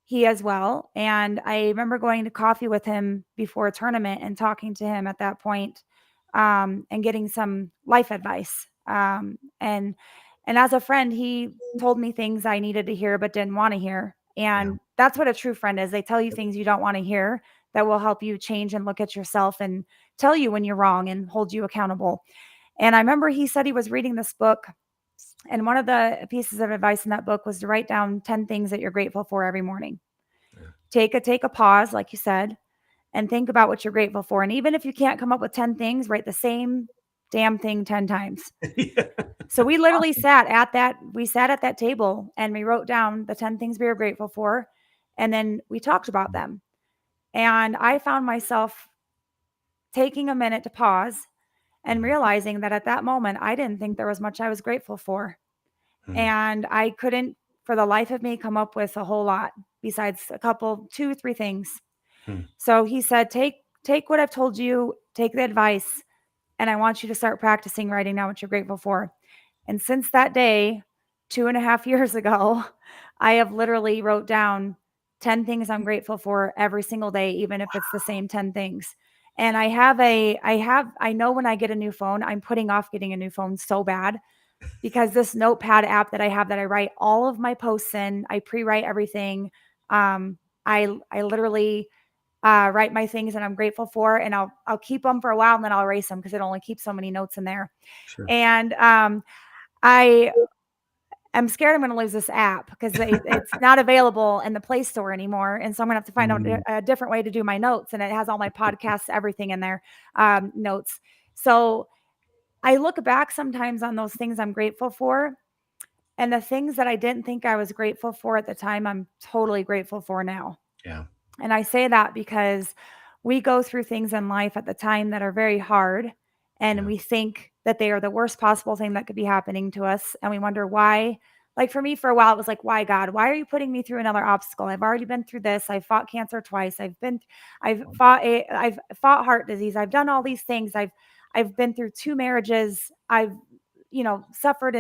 he as well. And I remember going to coffee with him before a tournament and talking to him at that point, and getting some life advice. And as a friend, he told me things I needed to hear but didn't want to hear. And that's what a true friend is. They tell you things you don't want to hear that will help you change and look at yourself and tell you when you're wrong and hold you accountable. And I remember he said he was reading this book, and one of the pieces of advice in that book was to write down 10 things that you're grateful for every morning. Yeah. Take a pause, like you said, and think about what you're grateful for. And even if you can't come up with 10 things, write the same damn thing 10 times. Yeah. So we literally sat at that table and we wrote down the 10 things we were grateful for. And then we talked about them. And I found myself taking a minute to pause and realizing that at that moment, I didn't think there was much I was grateful for. And I couldn't, for the life of me, come up with a whole lot besides a couple, 2-3 things. So he said, take what I've told you, take the advice, and I want you to start practicing writing down what you're grateful for. And since that day, 2.5 years ago, I have literally wrote down 10 things I'm grateful for every single day, even if it's the same 10 things. And I know when I get a new phone, I'm putting off getting a new phone so bad, because this notepad app that I have, that I write all of my posts in, I pre-write everything. I literally write my things that I'm grateful for, and I'll keep them for a while and then I'll erase them because it only keeps so many notes in there. Sure. And I'm scared I'm going to lose this app because it's not available in the Play Store anymore. And so I'm going to have to find out a different way to do my notes. And it has all my podcasts, everything in there, notes. So I look back sometimes on those things I'm grateful for, and the things that I didn't think I was grateful for at the time, I'm totally grateful for now. Yeah. And I say that because we go through things in life at the time that are very hard, and we think that they are the worst possible thing that could be happening to us. And we wonder why. Like for me, for a while, it was like, why, God, why are you putting me through another obstacle? I've already been through this. I've fought cancer twice. I've fought heart disease. I've done all these things. I've been through 2 marriages. I've, suffered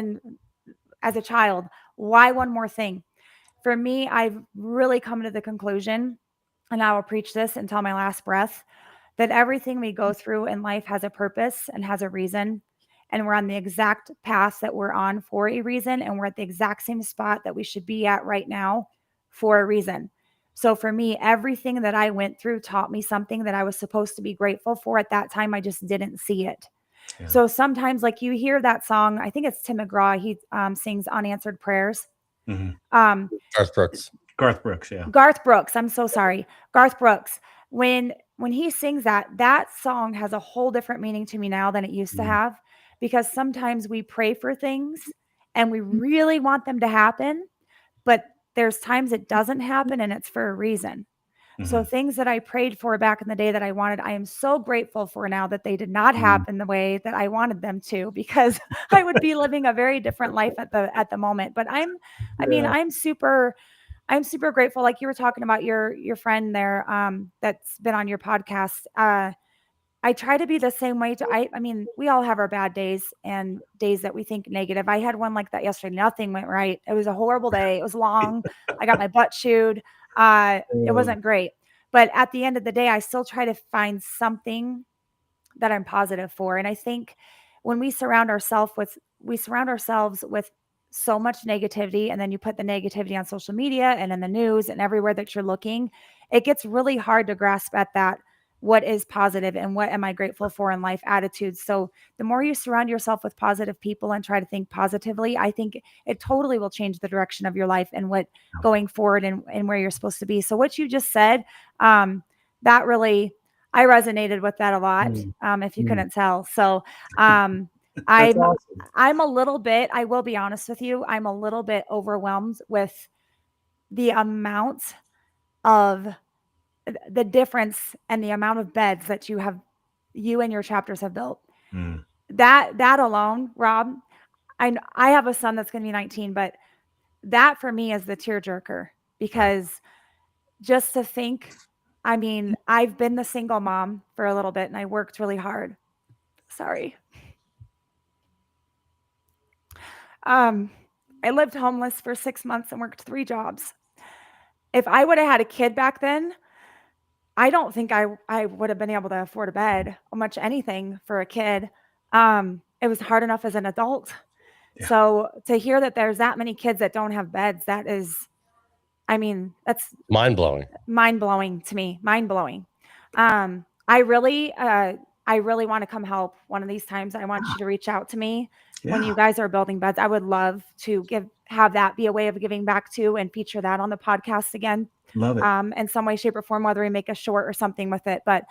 as a child. Why one more thing? For me, I've really come to the conclusion, and I will preach this until my last breath, that everything we go through in life has a purpose and has a reason. And we're on the exact path that we're on for a reason. And we're at the exact same spot that we should be at right now for a reason. So for me, everything that I went through taught me something that I was supposed to be grateful for. At that time, I just didn't see it. Yeah. So sometimes, like, you hear that song, I think it's Tim McGraw, he sings Unanswered Prayers. Garth Brooks. Garth Brooks. Yeah. Garth Brooks. I'm so sorry. Garth Brooks. When he sings that song has a whole different meaning to me now than it used to have, because sometimes we pray for things and we really want them to happen, but there's times it doesn't happen and it's for a reason. So things that I prayed for back in the day that I wanted, I am so grateful for now that they did not happen the way that I wanted them to, because I would be living a very different life at the moment. But I'm super grateful. Like you were talking about your friend there, that's been on your podcast. I try to be the same way I mean, we all have our bad days and days that we think negative. I had one like that yesterday. Nothing went right. It was a horrible day. It was long. I got my butt chewed. It wasn't great. But at the end of the day, I still try to find something that I'm positive for. And I think when we surround ourselves with so much negativity, and then you put the negativity on social media and in the news and everywhere that you're looking, it gets really hard to grasp at that. What is positive and what am I grateful for in life attitudes. So the more you surround yourself with positive people and try to think positively, I think it totally will change the direction of your life and what going forward and where you're supposed to be. So what you just said, that really, I resonated with that a lot. If you couldn't tell. So, I'm a little bit, I will be honest with you, I'm a little bit overwhelmed with the amount of the difference and the amount of beds that you and your chapters have built. That alone, Rob, I have a son that's going to be 19, but that for me is the tearjerker, because just to think, I mean, I've been the single mom for a little bit and I worked really hard. Sorry. I lived homeless for 6 months and worked 3 jobs. If I would have had a kid back then, I don't think I would have been able to afford a bed or much anything for a kid. It was hard enough as an adult. Yeah. So to hear that there's that many kids that don't have beds, that is, I mean, that's mind-blowing to me. Mind-blowing. I really want to come help one of these times. I want you to reach out to me when you guys are building beds. I would love to have that be a way of giving back to and feature that on the podcast again. Love it. In some way, shape, or form, whether we make a short or something with it. But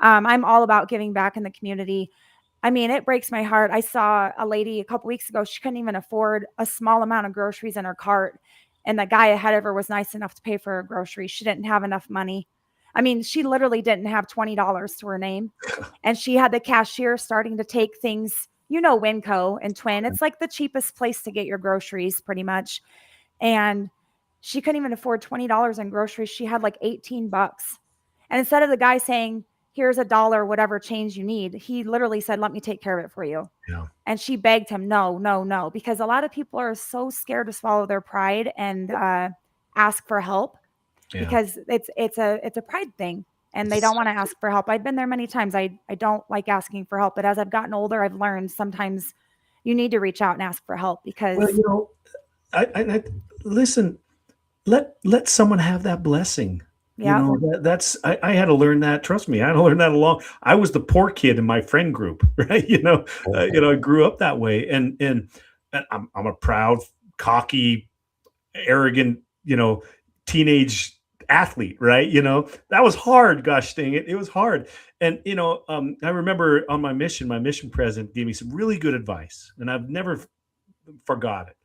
I'm all about giving back in the community. I mean, it breaks my heart. I saw a lady a couple weeks ago. She couldn't even afford a small amount of groceries in her cart. And the guy ahead of her was nice enough to pay for her groceries. She didn't have enough money. I mean, she literally didn't have $20 to her name. And she had the cashier starting to take things, Winco and Twin. It's like the cheapest place to get your groceries pretty much. And she couldn't even afford $20 in groceries. She had like $18. And instead of the guy saying, here's $1, whatever change you need, he literally said, let me take care of it for you. Yeah. And she begged him, no, because a lot of people are so scared to swallow their pride and ask for help because it's a pride thing and they don't want to ask for help. I've been there many times. I don't like asking for help, but as I've gotten older, I've learned sometimes you need to reach out and ask for help because I listen, let someone have that blessing. Yeah. That's I had to learn that. Trust me, I had to learn that I was the poor kid in my friend group, right? I grew up that way, and I'm a proud, cocky, arrogant, teenage athlete, right? That was hard. Gosh dang it, it was hard. And I remember on my mission president gave me some really good advice, and I've never forgot it.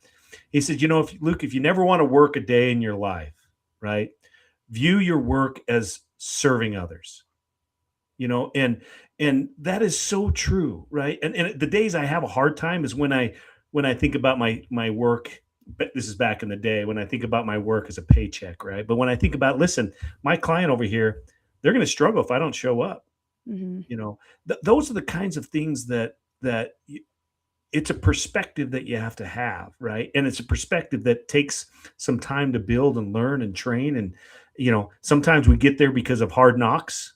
He said, if you never want to work a day in your life, right? View your work as serving others, and that is so true, right? And the days I have a hard time is when I think about my work. But this is back in the day when I think about my work as a paycheck, right? But when I think about, listen, my client over here, they're going to struggle if I don't show up. Mm-hmm. Those are the kinds of things that it's a perspective that you have to have, right? And it's a perspective that takes some time to build and learn and train. And, sometimes we get there because of hard knocks,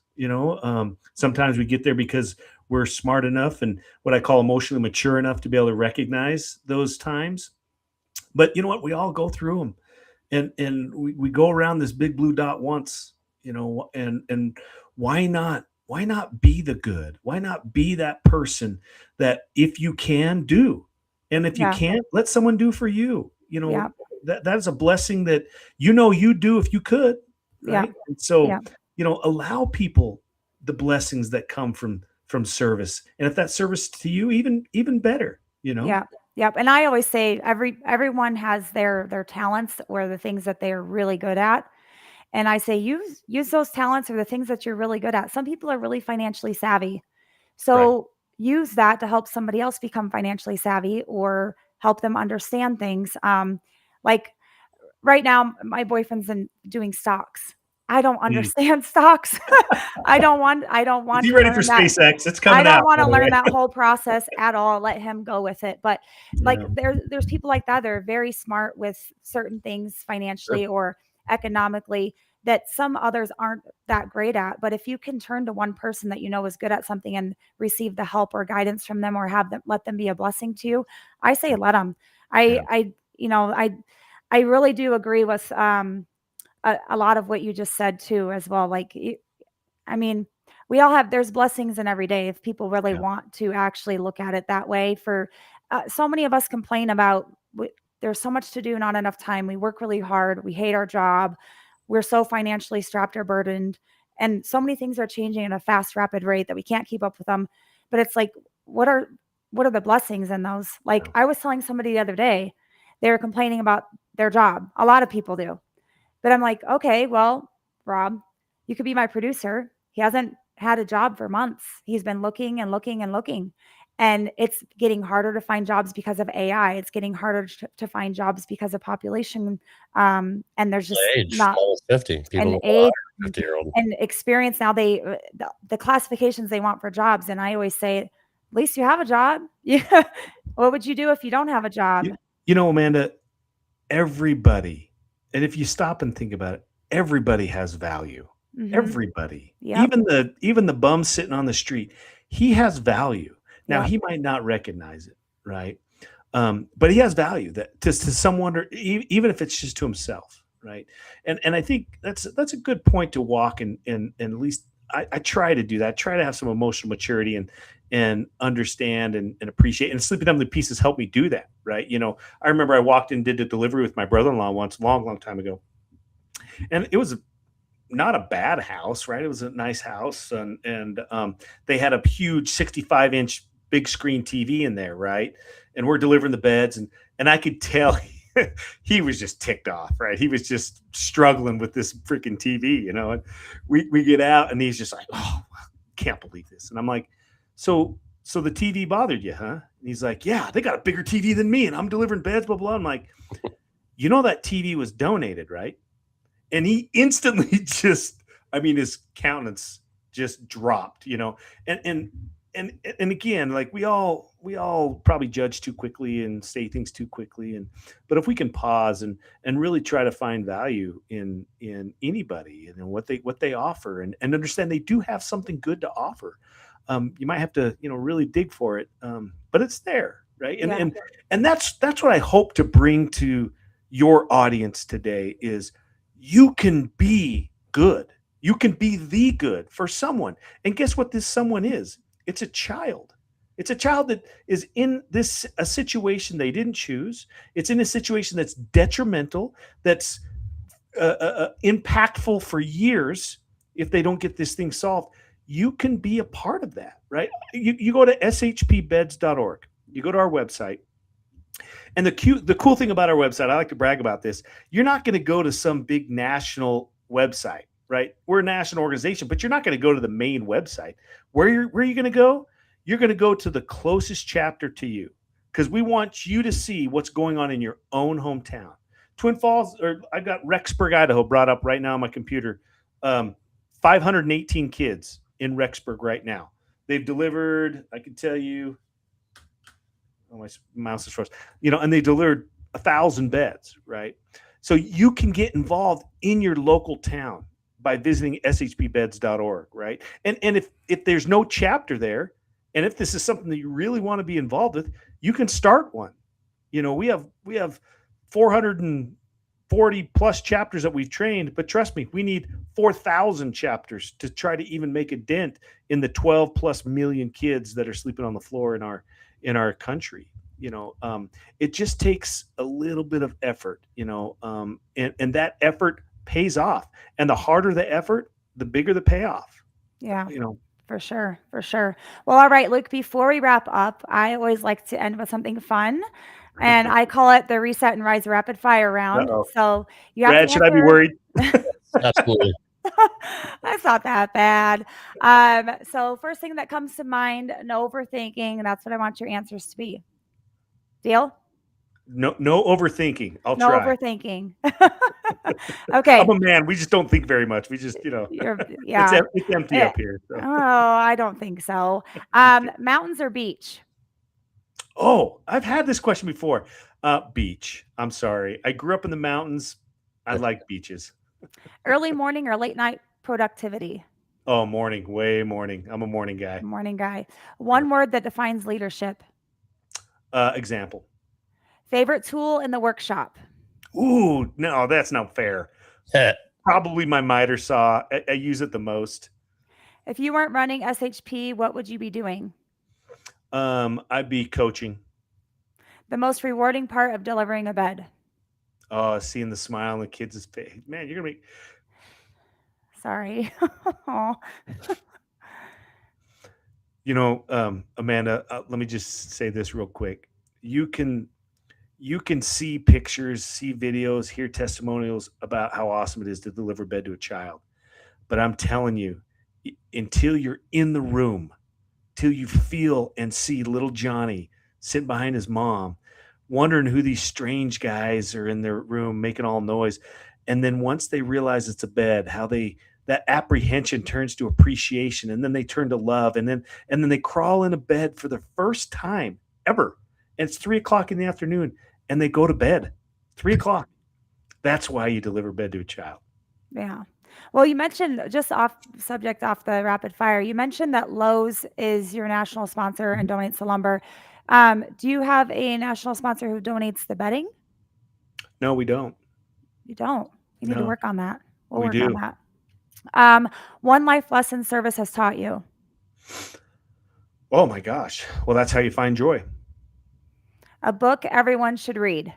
sometimes we get there because we're smart enough and what I call emotionally mature enough to be able to recognize those times. But you know what? We all go through them and we go around this big blue dot once, and why not be the good? Why not be that person that if you can do, and if you can't, let someone do for you. that is a blessing that, you do if you could. Right. Yeah. And so, Yeah. allow people the blessings that come from service. And if that service to you, even better, Yeah. Yep. And I always say everyone has their talents or the things that they are really good at. And I say use those talents or the things that you're really good at. Some people are really financially savvy. So use that to help somebody else become financially savvy or help them understand things. Like right now, my boyfriend's doing stocks. I don't understand stocks. I don't want Be to ready for learn that. SpaceX. It's I coming don't out. want by to the learn way. that whole process at all. Let him go with it. But like there's people like that. They're very smart with certain things financially or economically that some others aren't that great at. But if you can turn to one person that is good at something and receive the help or guidance from them or let them be a blessing to you, I say let them. I really do agree with a lot of what you just said too as well. Like I mean, we all have, there's blessings in every day if people really want to actually look at it that way. For so many of us complain about there's so much to do, not enough time. We work really hard. We hate our job. We're so financially strapped or burdened. And so many things are changing at a fast, rapid rate that we can't keep up with them. But it's like, what are the blessings in those? Like I was telling somebody the other day, they were complaining about their job. A lot of people do. But I'm like, okay, well, Rob, you could be my producer. He hasn't had a job for months. He's been looking and looking and looking. And it's getting harder to find jobs because of AI. It's getting harder to find jobs because of population. And there's just age, not almost 50 people, and age 50-year-old. and experience. Now the classifications they want for jobs. And I always say, at least you have a job. Yeah. What would you do if you don't have a job? Amanda, everybody, and if you stop and think about it, everybody has value. Mhm. Everybody, Yep. even the bum sitting on the street, he has value. Now Yep. he might not recognize it, right? But he has value that to someone, or even if it's just to himself, right? And I think that's a good point to walk and at least I try to do that. I try to have some emotional maturity and understand and appreciate. And Sleeping Down the Pieces helped me do that, right? I remember I walked in, did a delivery with my brother-in-law once, long time ago, and it was not a bad house, right? It was a nice house, and they had a huge 65-inch big screen TV in there, right? And we're delivering the beds, and I could tell he was just ticked off, right? He was just struggling with this freaking TV, And we get out, and he's just like, "Oh, can't believe this." And I'm like, "So the TV bothered you, huh?" And he's like, "Yeah, they got a bigger TV than me, and I'm delivering beds, blah blah." I'm like, that TV was donated, right? And he instantly his countenance just dropped, and again, like we all probably judge too quickly and say things too quickly. But if we can pause and really try to find value in anybody and what they offer and understand they do have something good to offer, you might have to, really dig for it. But it's there, right? And that's what I hope to bring to your audience today is, you can be good. You can be the good for someone. And guess what this someone is? It's a child. It's a child that is in a situation they didn't choose. It's in a situation that's detrimental, that's impactful for years if they don't get this thing solved. You can be a part of that, right? You go to shpbeds.org. You go to our website. And the cool thing about our website, I like to brag about this. You're not going to go to some big national website, right? We're a national organization, but you're not going to go to the main website. Where are you going to go? You're going to go to the closest chapter to you, because we want you to see what's going on in your own hometown. Twin Falls, or I've got Rexburg, Idaho brought up right now on my computer. 518 kids in Rexburg right now. They've delivered, I can tell you, my mouse is frozen, and they delivered 1,000 beds, right? So you can get involved in your local town by visiting shpbeds.org, right? And if there's no chapter there, and if this is something that you really want to be involved with, you can start one. We have 440 plus chapters that we've trained, but trust me, we need 4,000 chapters to try to even make a dent in the 12 plus million kids that are sleeping on the floor in our country. it just takes a little bit of effort, and that effort pays off. And the harder the effort, the bigger the payoff. Yeah. You know, For sure. For sure. Well, all right, Luke, before we wrap up, I always like to end with something fun. And I call it the reset and rise rapid fire round. Uh-oh. So you have Brad, to should I be answer. worried? Absolutely. That's not that bad. So first thing that comes to mind, no overthinking. That's what I want your answers to be. Deal? No overthinking. I'll No try. overthinking. Okay. I'm a man. We just don't think very much. We just, Yeah. it's empty up here. So. Oh, I don't think so. Mountains or beach? Oh, I've had this question before. Beach. I'm sorry. I grew up in the mountains. I like beaches. Early morning or late night productivity? Oh, morning. Way morning. I'm a morning guy. Morning guy. One word that defines leadership. Example. Favorite tool in the workshop? Ooh, no, that's not fair. Probably my miter saw. I use it the most. If you weren't running SHP, what would you be doing? I'd be coaching. The most rewarding part of delivering a bed? Oh, seeing the smile on the kids' face. Man, you're gonna be. Sorry. Amanda, let me just say this real quick. You can see pictures, see videos, hear testimonials about how awesome it is to deliver bed to a child. But I'm telling you, until you're in the room, till you feel and see little Johnny sitting behind his mom, wondering who these strange guys are in their room making all noise. And then once they realize it's a bed, how that apprehension turns to appreciation, and then they turn to love, and then they crawl in a bed for the first time ever. And it's 3:00 in the afternoon, and they go to bed. 3:00. That's why you deliver bed to a child. Yeah. Well, you mentioned, just off the rapid fire, you mentioned that Lowe's is your national sponsor and donates the lumber. Do you have a national sponsor who donates the bedding? No, we don't. You don't. You need to work on that. We'll work on that. One life lesson service has taught you. Oh my gosh. Well, that's how you find joy. A book everyone should read.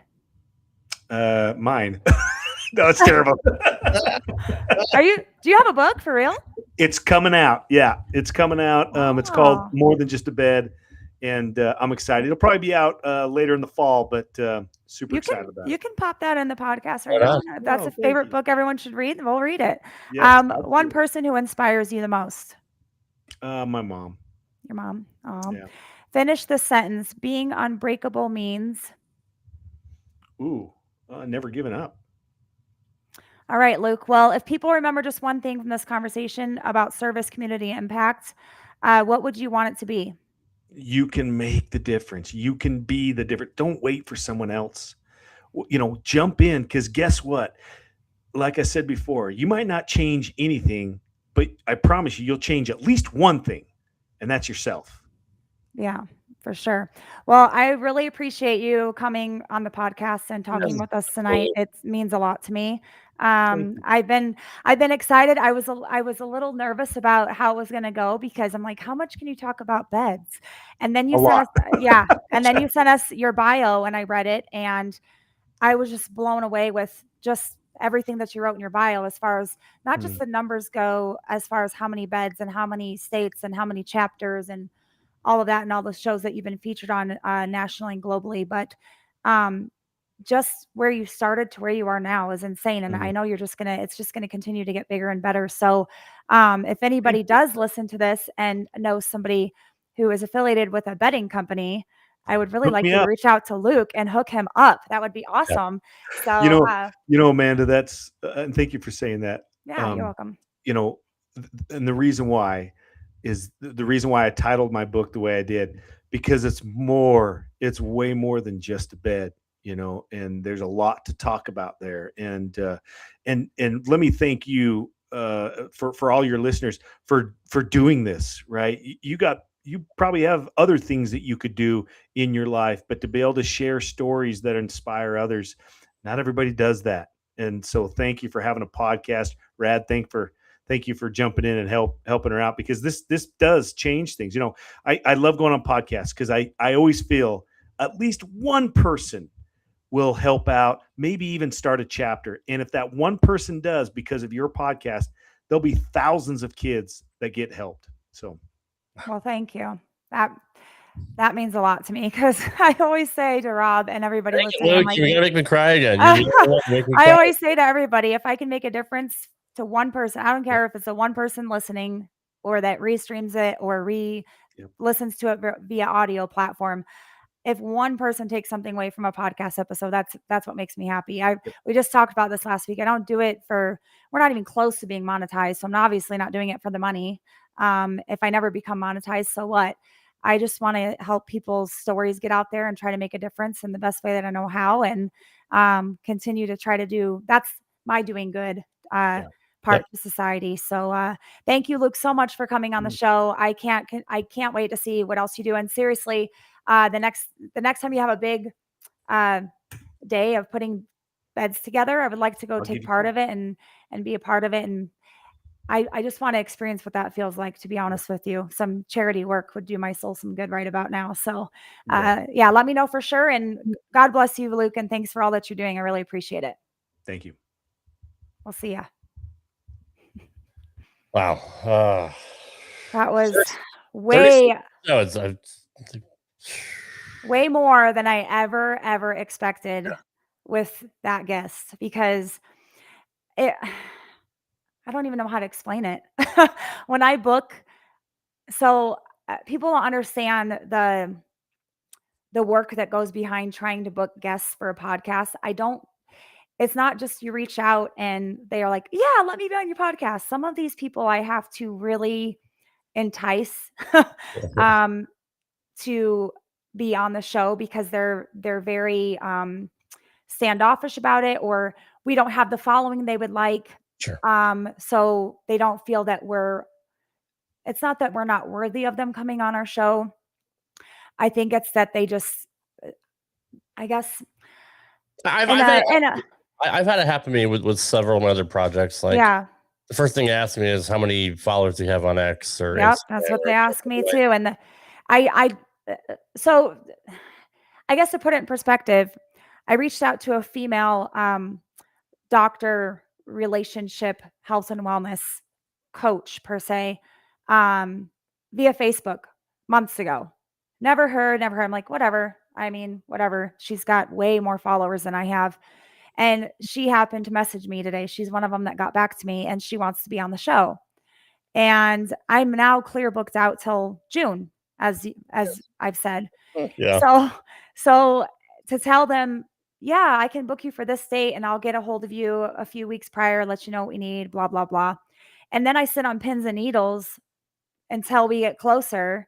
Mine. No, it's terrible. Do you have a book for real? It's coming out. Yeah, it's coming out. It's called More Than Just a Bed. And I'm excited. It'll probably be out later in the fall, but super excited about it. You can pop that in the podcast right now. If that's a favorite book everyone should read, we'll read it. Yes, one person who inspires you the most? My mom. Your mom. Yeah. Finish the sentence. Being unbreakable means? Never giving up. All right, Luke. Well, if people remember just one thing from this conversation about service, community impact, what would you want it to be? You can make the difference. You can be the difference. Don't wait for someone else. Jump in, because guess what? Like I said before, you might not change anything, but I promise you'll change at least one thing, and that's yourself. Yeah, for sure. Well, I really appreciate you coming on the podcast and talking with us tonight. It means a lot to me. I've been excited. I was a little nervous about how it was going to go, because I'm like, how much can you talk about beds? And then you sent us, and then you sent us your bio, and I read it, and I was just blown away with just everything that you wrote in your bio, as far as not just the numbers go, as far as how many beds and how many states and how many chapters and all of that, and all the shows that you've been featured on nationally and globally. But just where you started to where you are now is insane. And I know it's just gonna continue to get bigger and better. So if anybody does listen to this and knows somebody who is affiliated with a bedding company, I would really like you to reach out to Luke and hook him up. That would be awesome. So Amanda, that's and thank you for saying that. Yeah, you're welcome. And the reason why is the reason why I titled my book the way I did, because it's way more than just a bed. And there's a lot to talk about there. And let me thank you for all your listeners for doing this, right? You probably have other things that you could do in your life, but to be able to share stories that inspire others, not everybody does that. And so thank you for having a podcast. Rad, thank you for jumping in and helping her out, because this does change things. I love going on podcasts, because I always feel at least one person will help out, maybe even start a chapter. And if that one person does, because of your podcast, there'll be thousands of kids that get helped. So, well, thank you. That means a lot to me, because I always say to Rob and everybody listening, Luke, I'm like, you're gonna make me cry again. I always say to everybody, if I can make a difference to one person, I don't care if it's a one person listening or that restreams it or listens to it via audio platform. If one person takes something away from a podcast episode, that's what makes me happy. We just talked about this last week. I don't do it we're not even close to being monetized. So I'm obviously not doing it for the money. If I never become monetized, so what? I just want to help people's stories get out there and try to make a difference in the best way that I know how, and continue to try to that's my doing good part of society. So thank you, Luke, so much for coming on the show. I can't wait to see what else you do. And seriously, the next time you have a big day of putting beds together, I would like to go take part of it and be a part of it. And I just want to experience what that feels like, to be honest with you. Some charity work would do my soul some good right about now. So let me know for sure. And God bless you, Luke. And thanks for all that you're doing. I really appreciate it. Thank you. We'll see ya. Wow. That was way more than I ever expected with that guest, because I don't even know how to explain it. When I book, so people don't understand the work that goes behind trying to book guests for a podcast. It's not just you reach out and they are like, yeah, let me be on your podcast. Some of these people I have to really entice to be on the show, because they're very standoffish about it, or we don't have the following they would like. Sure. So they don't feel that it's not that we're not worthy of them coming on our show. I think it's that they just, I guess. I've had it happen to me with several of my other projects. Like, the first thing they ask me is how many followers do you have on X or Instagram, that's what they ask me too. And so I guess to put it in perspective, I reached out to a female doctor relationship health and wellness coach per se via Facebook months ago. Never heard. I'm like, whatever. I mean, whatever. She's got way more followers than I have. And she happened to message me today. She's one of them that got back to me, and she wants to be on the show. And I'm now clear booked out till June, as I've said. Yeah. So to tell them, yeah, I can book you for this date and I'll get a hold of you a few weeks prior, let you know what we need, blah, blah, blah. And then I sit on pins and needles until we get closer,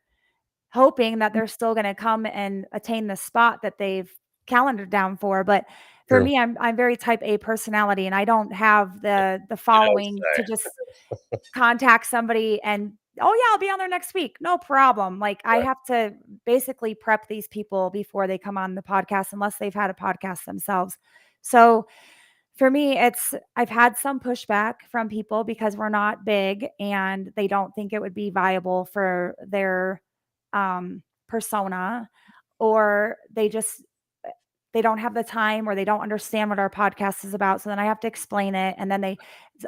hoping that they're still going to come and attain the spot that they've calendared down for. But for me, I'm very type A personality, and I don't have the following to just contact somebody and, oh yeah, I'll be on there next week. No problem. Like, I have to basically prep these people before they come on the podcast, unless they've had a podcast themselves. So for me, I've had some pushback from people because we're not big and they don't think it would be viable for their persona, or they don't have the time, or they don't understand what our podcast is about. So then I have to explain it. And then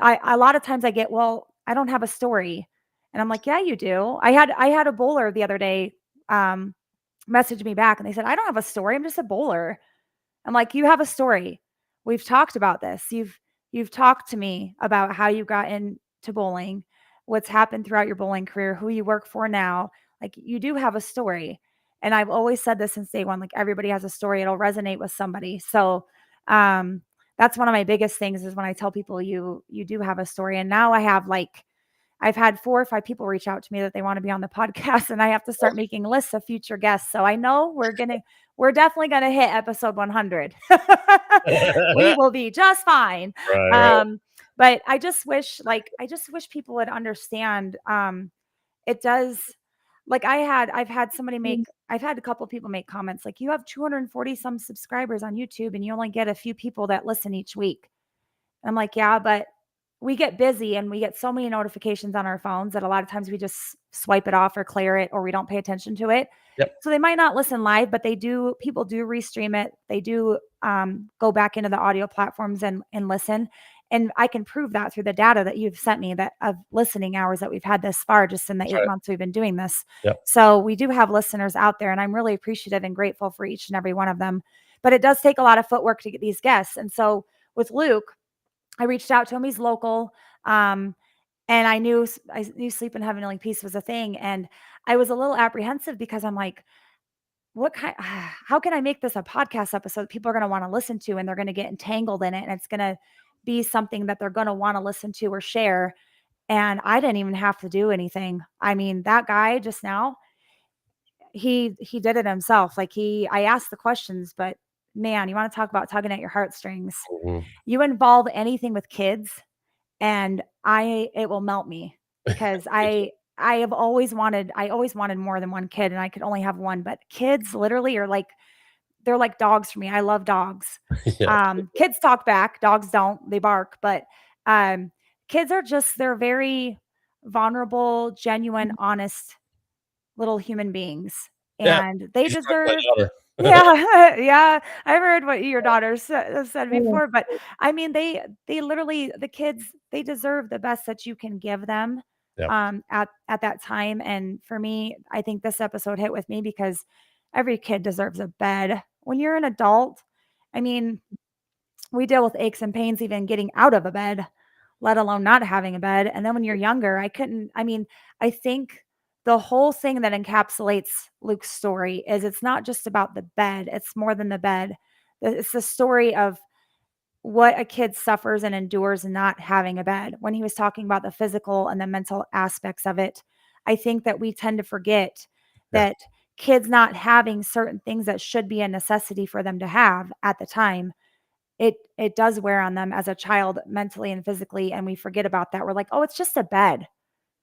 a lot of times I get, well, I don't have a story. And I'm like, yeah, you do. I had a bowler the other day message me back, and they said, I don't have a story. I'm just a bowler. I'm like, you have a story. We've talked about this. You've talked to me about how you got into bowling, what's happened throughout your bowling career, who you work for now. Like, you do have a story. And I've always said this since day one, like, everybody has a story. It'll resonate with somebody. So that's one of my biggest things, is when I tell people you do have a story. And now I've had 4 or 5 people reach out to me that they want to be on the podcast, and I have to start making lists of future guests. So I know we're definitely going to hit episode 100. We will be just fine. Right. But I just wish people would understand. It does. Like, I've had a couple of people make comments like, you have 240 some subscribers on YouTube and you only get a few people that listen each week. And I'm like, yeah, but we get busy and we get so many notifications on our phones that a lot of times we just swipe it off or clear it, or we don't pay attention to it. Yep. So they might not listen live, but people do restream it. They do go back into the audio platforms and listen. And I can prove that through the data that you've sent me, that of listening hours that we've had this far, just in the 8 months we've been doing this. Yep. So we do have listeners out there, and I'm really appreciative and grateful for each and every one of them. But it does take a lot of footwork to get these guests. And so with Luke, I reached out to him. He's local. And I knew Sleep in Heavenly Peace was a thing. And I was a little apprehensive because I'm like, how can I make this a podcast episode people are going to want to listen to, and they're going to get entangled in it, and it's going to be something that they're going to want to listen to or share. And I didn't even have to do anything. I mean, that guy just now, he did it himself. Like I asked the questions, but man, you want to talk about tugging at your heartstrings. Mm-hmm. You involve anything with kids and it will melt me, because I always wanted more than one kid, and I could only have one, but kids literally are like, they're like dogs for me. I love dogs. Yeah. Kids talk back, dogs don't, they bark, but kids are they're very vulnerable, genuine, honest little human beings. And they deserve yeah. I've heard what your daughters said before, but I mean, they literally, the kids, they deserve the best that you can give them at that time. And for me, I think this episode hit with me because every kid deserves a bed. When you're an adult, I mean, we deal with aches and pains even getting out of a bed, let alone not having a bed. And then when you're younger, I think the whole thing that encapsulates Luke's story is it's not just about the bed. It's more than the bed. It's the story of what a kid suffers and endures not having a bed. When he was talking about the physical and the mental aspects of it, I think that we tend to forget that kids not having certain things that should be a necessity for them to have at the time, it does wear on them as a child mentally and physically. And we forget about that. We're like, oh, it's just a bed.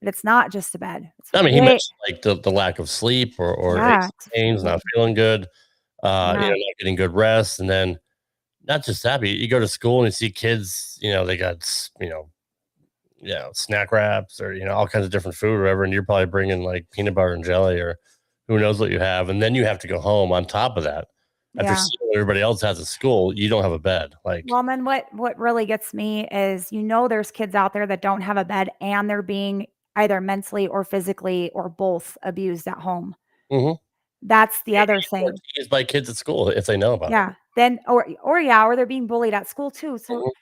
But it's not just a bed. I mean, he mentioned like the lack of sleep or pains, not feeling good, not getting good rest. And then not just that, but you go to school and you see kids, they got, snack wraps or, all kinds of different food or whatever. And you're probably bringing like peanut butter and jelly or who knows what you have. And then you have to go home on top of that. After seeing what everybody else has at school, you don't have a bed. Well, then what really gets me is, there's kids out there that don't have a bed and they're being either mentally or physically or both abused at home. Mm-hmm. That's the other thing. Used by kids at school if they know about it. Then or they're being bullied at school too. So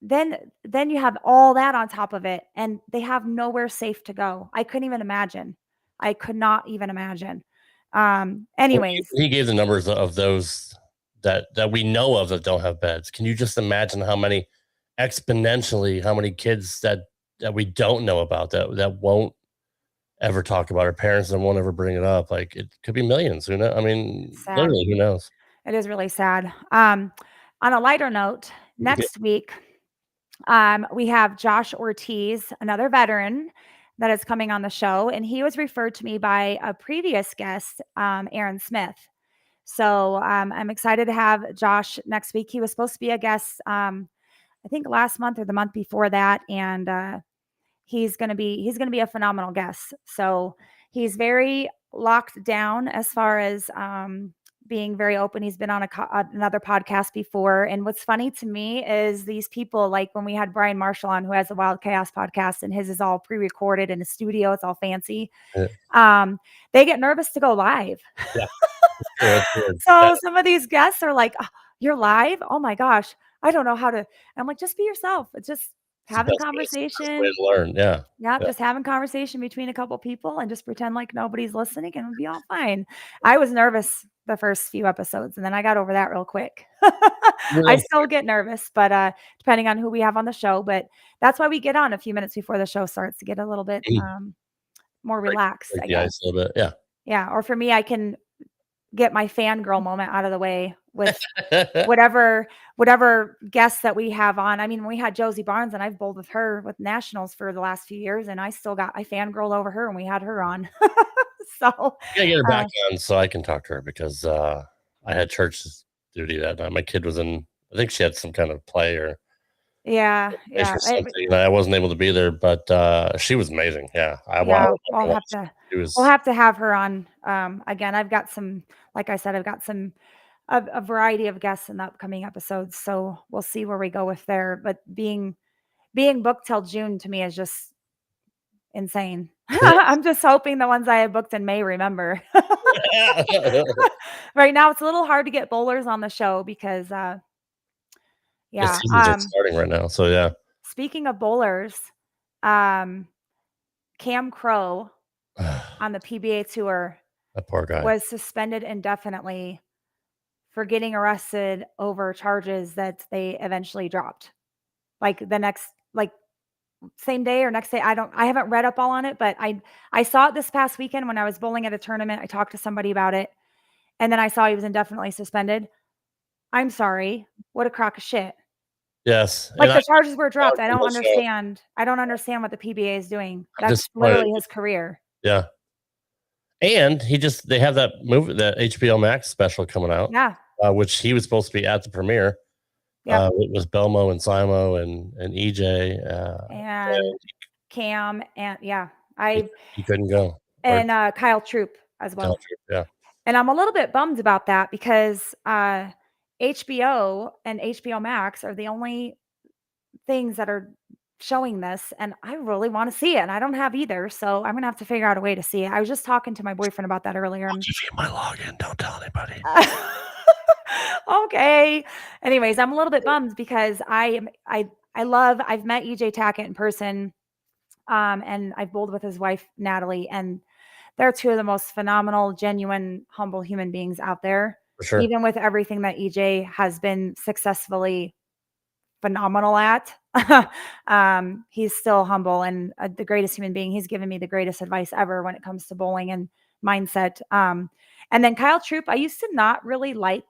then you have all that on top of it, and they have nowhere safe to go. I couldn't even imagine. I could not even imagine. Anyways, he gave the numbers of those that we know of that don't have beds. Can you just imagine how many kids that we don't know about that won't ever talk about our parents and won't ever bring it up? Like, it could be millions. Who knows? I mean, literally, who knows? It is really sad. On a lighter note, next week, we have Josh Ortiz, another veteran that is coming on the show, and he was referred to me by a previous guest, Aaron Smith. So I'm excited to have Josh next week. He was supposed to be a guest, I think last month or the month before that, and he's gonna be a phenomenal guest. So he's very locked down as far as being very open. He's been on another podcast before. And what's funny to me is these people, like when we had Brian Marshall on, who has a Wild Chaos podcast, and his is all pre-recorded in a studio. It's all fancy. Yeah. They get nervous to go live. Yeah. So some of these guests are like, oh, you're live? Oh my gosh. I don't know how to. I'm like, just be yourself. It's just having conversation. Way to learn. Yeah. Just having conversation between a couple people and just pretend like nobody's listening and it'll be all fine. I was nervous the first few episodes, and then I got over that real quick. I still get nervous, but depending on who we have on the show, but that's why we get on a few minutes before the show starts to get a little bit more relaxed. I guess. A little bit. Yeah. Yeah. Or for me, I can get my fangirl moment out of the way with whatever guests that we have on. I mean, we had Josie Barnes, and I've bowled with her with nationals for the last few years, and I fangirled over her, and we had her on. So get her back on so I can talk to her, because I had church duty that night. My kid was I think she had some kind of play or Yeah. Or something. I wasn't able to be there, but she was amazing. Yeah, We'll have to have her on again. I've got some, like I said, I've got some a variety of guests in the upcoming episodes, so we'll see where we go with there. But being booked till June to me is just insane. I'm just hoping the ones I have booked in May remember. Right now, it's a little hard to get bowlers on the show because, The season's just starting right now. So yeah. Speaking of bowlers, Cam Crow on the PBA tour, that poor guy, was suspended indefinitely for getting arrested over charges that they eventually dropped. Like the next, same day or next day. I haven't read up all on it, but I saw it this past weekend when I was bowling at a tournament. I talked to somebody about it, and then I saw he was indefinitely suspended. I'm sorry. What a crock of shit. Yes. Like the charges were dropped. I don't understand. I don't understand what the PBA is doing. That's literally his career. Yeah. And they have that movie, that HBO Max special coming out. Yeah. Which he was supposed to be at the premiere. Yeah. It was Belmo and Simo and EJ. And Cam and he couldn't go. And Kyle Troop as well. Yeah. And I'm a little bit bummed about that because HBO and HBO Max are the only things that are showing this, and I really want to see it, and I don't have either, so I'm gonna have to figure out a way to see it. I was just talking to my boyfriend about that earlier. I'll give you my login. Don't tell anybody. Okay. Anyways, I'm a little bit bummed because I've met EJ Tackett in person, and I've bowled with his wife Natalie, and they're two of the most phenomenal, genuine, humble human beings out there. For sure. Even with everything that EJ has been successfully phenomenal at, he's still humble and the greatest human being. He's given me the greatest advice ever when it comes to bowling and mindset. And then Kyle Troop, I used to not really like.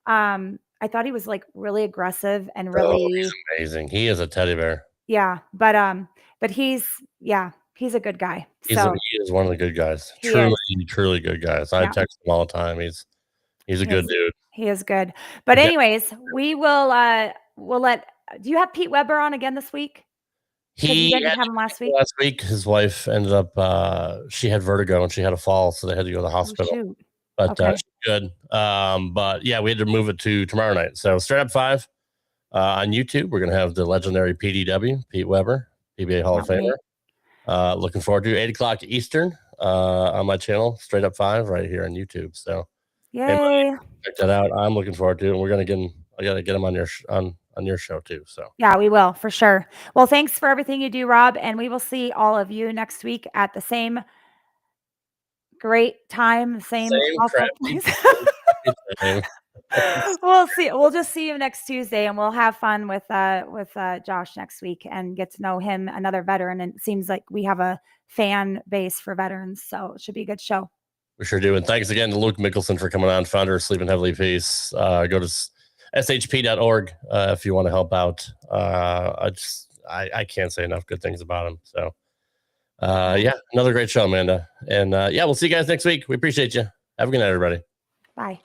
I thought he was like really aggressive and really he's amazing. He is a teddy bear. Yeah, but he's a good guy. He is one of the good guys. Truly good guys. I text him all the time. He's a good dude. He is good. But anyways, we will we'll let. Do you have Pete Weber on again this week? He didn't have him last week. Last week, his wife ended up. She had vertigo and she had a fall, so they had to go to the hospital. Oh, shoot. But she's good. But yeah, we had to move it to tomorrow night. So straight up 5 on YouTube. We're gonna have the legendary PDW, Pete Weber, PBA Hall of Famer. Looking forward to 8:00 Eastern on my channel, straight up 5 right here on YouTube. So yay, check that out. I'm looking forward to it. And we're gonna get him. I gotta get him on your show too. So yeah, we will for sure. Well, thanks for everything you do, Rob, and we will see all of you next week at the same great time, same awful place. We'll just see you next Tuesday, and we'll have fun with Josh next week and get to know him, another veteran. And it seems like we have a fan base for veterans, so it should be a good show. We sure do. And thanks again to Luke Mickleson for coming on, founder of Sleep in Heavily Peace. Go to shp.org if you want to help out. I can't say enough good things about him. So another great show, Amanda. And we'll see you guys next week. We appreciate you. Have a good night, everybody. Bye.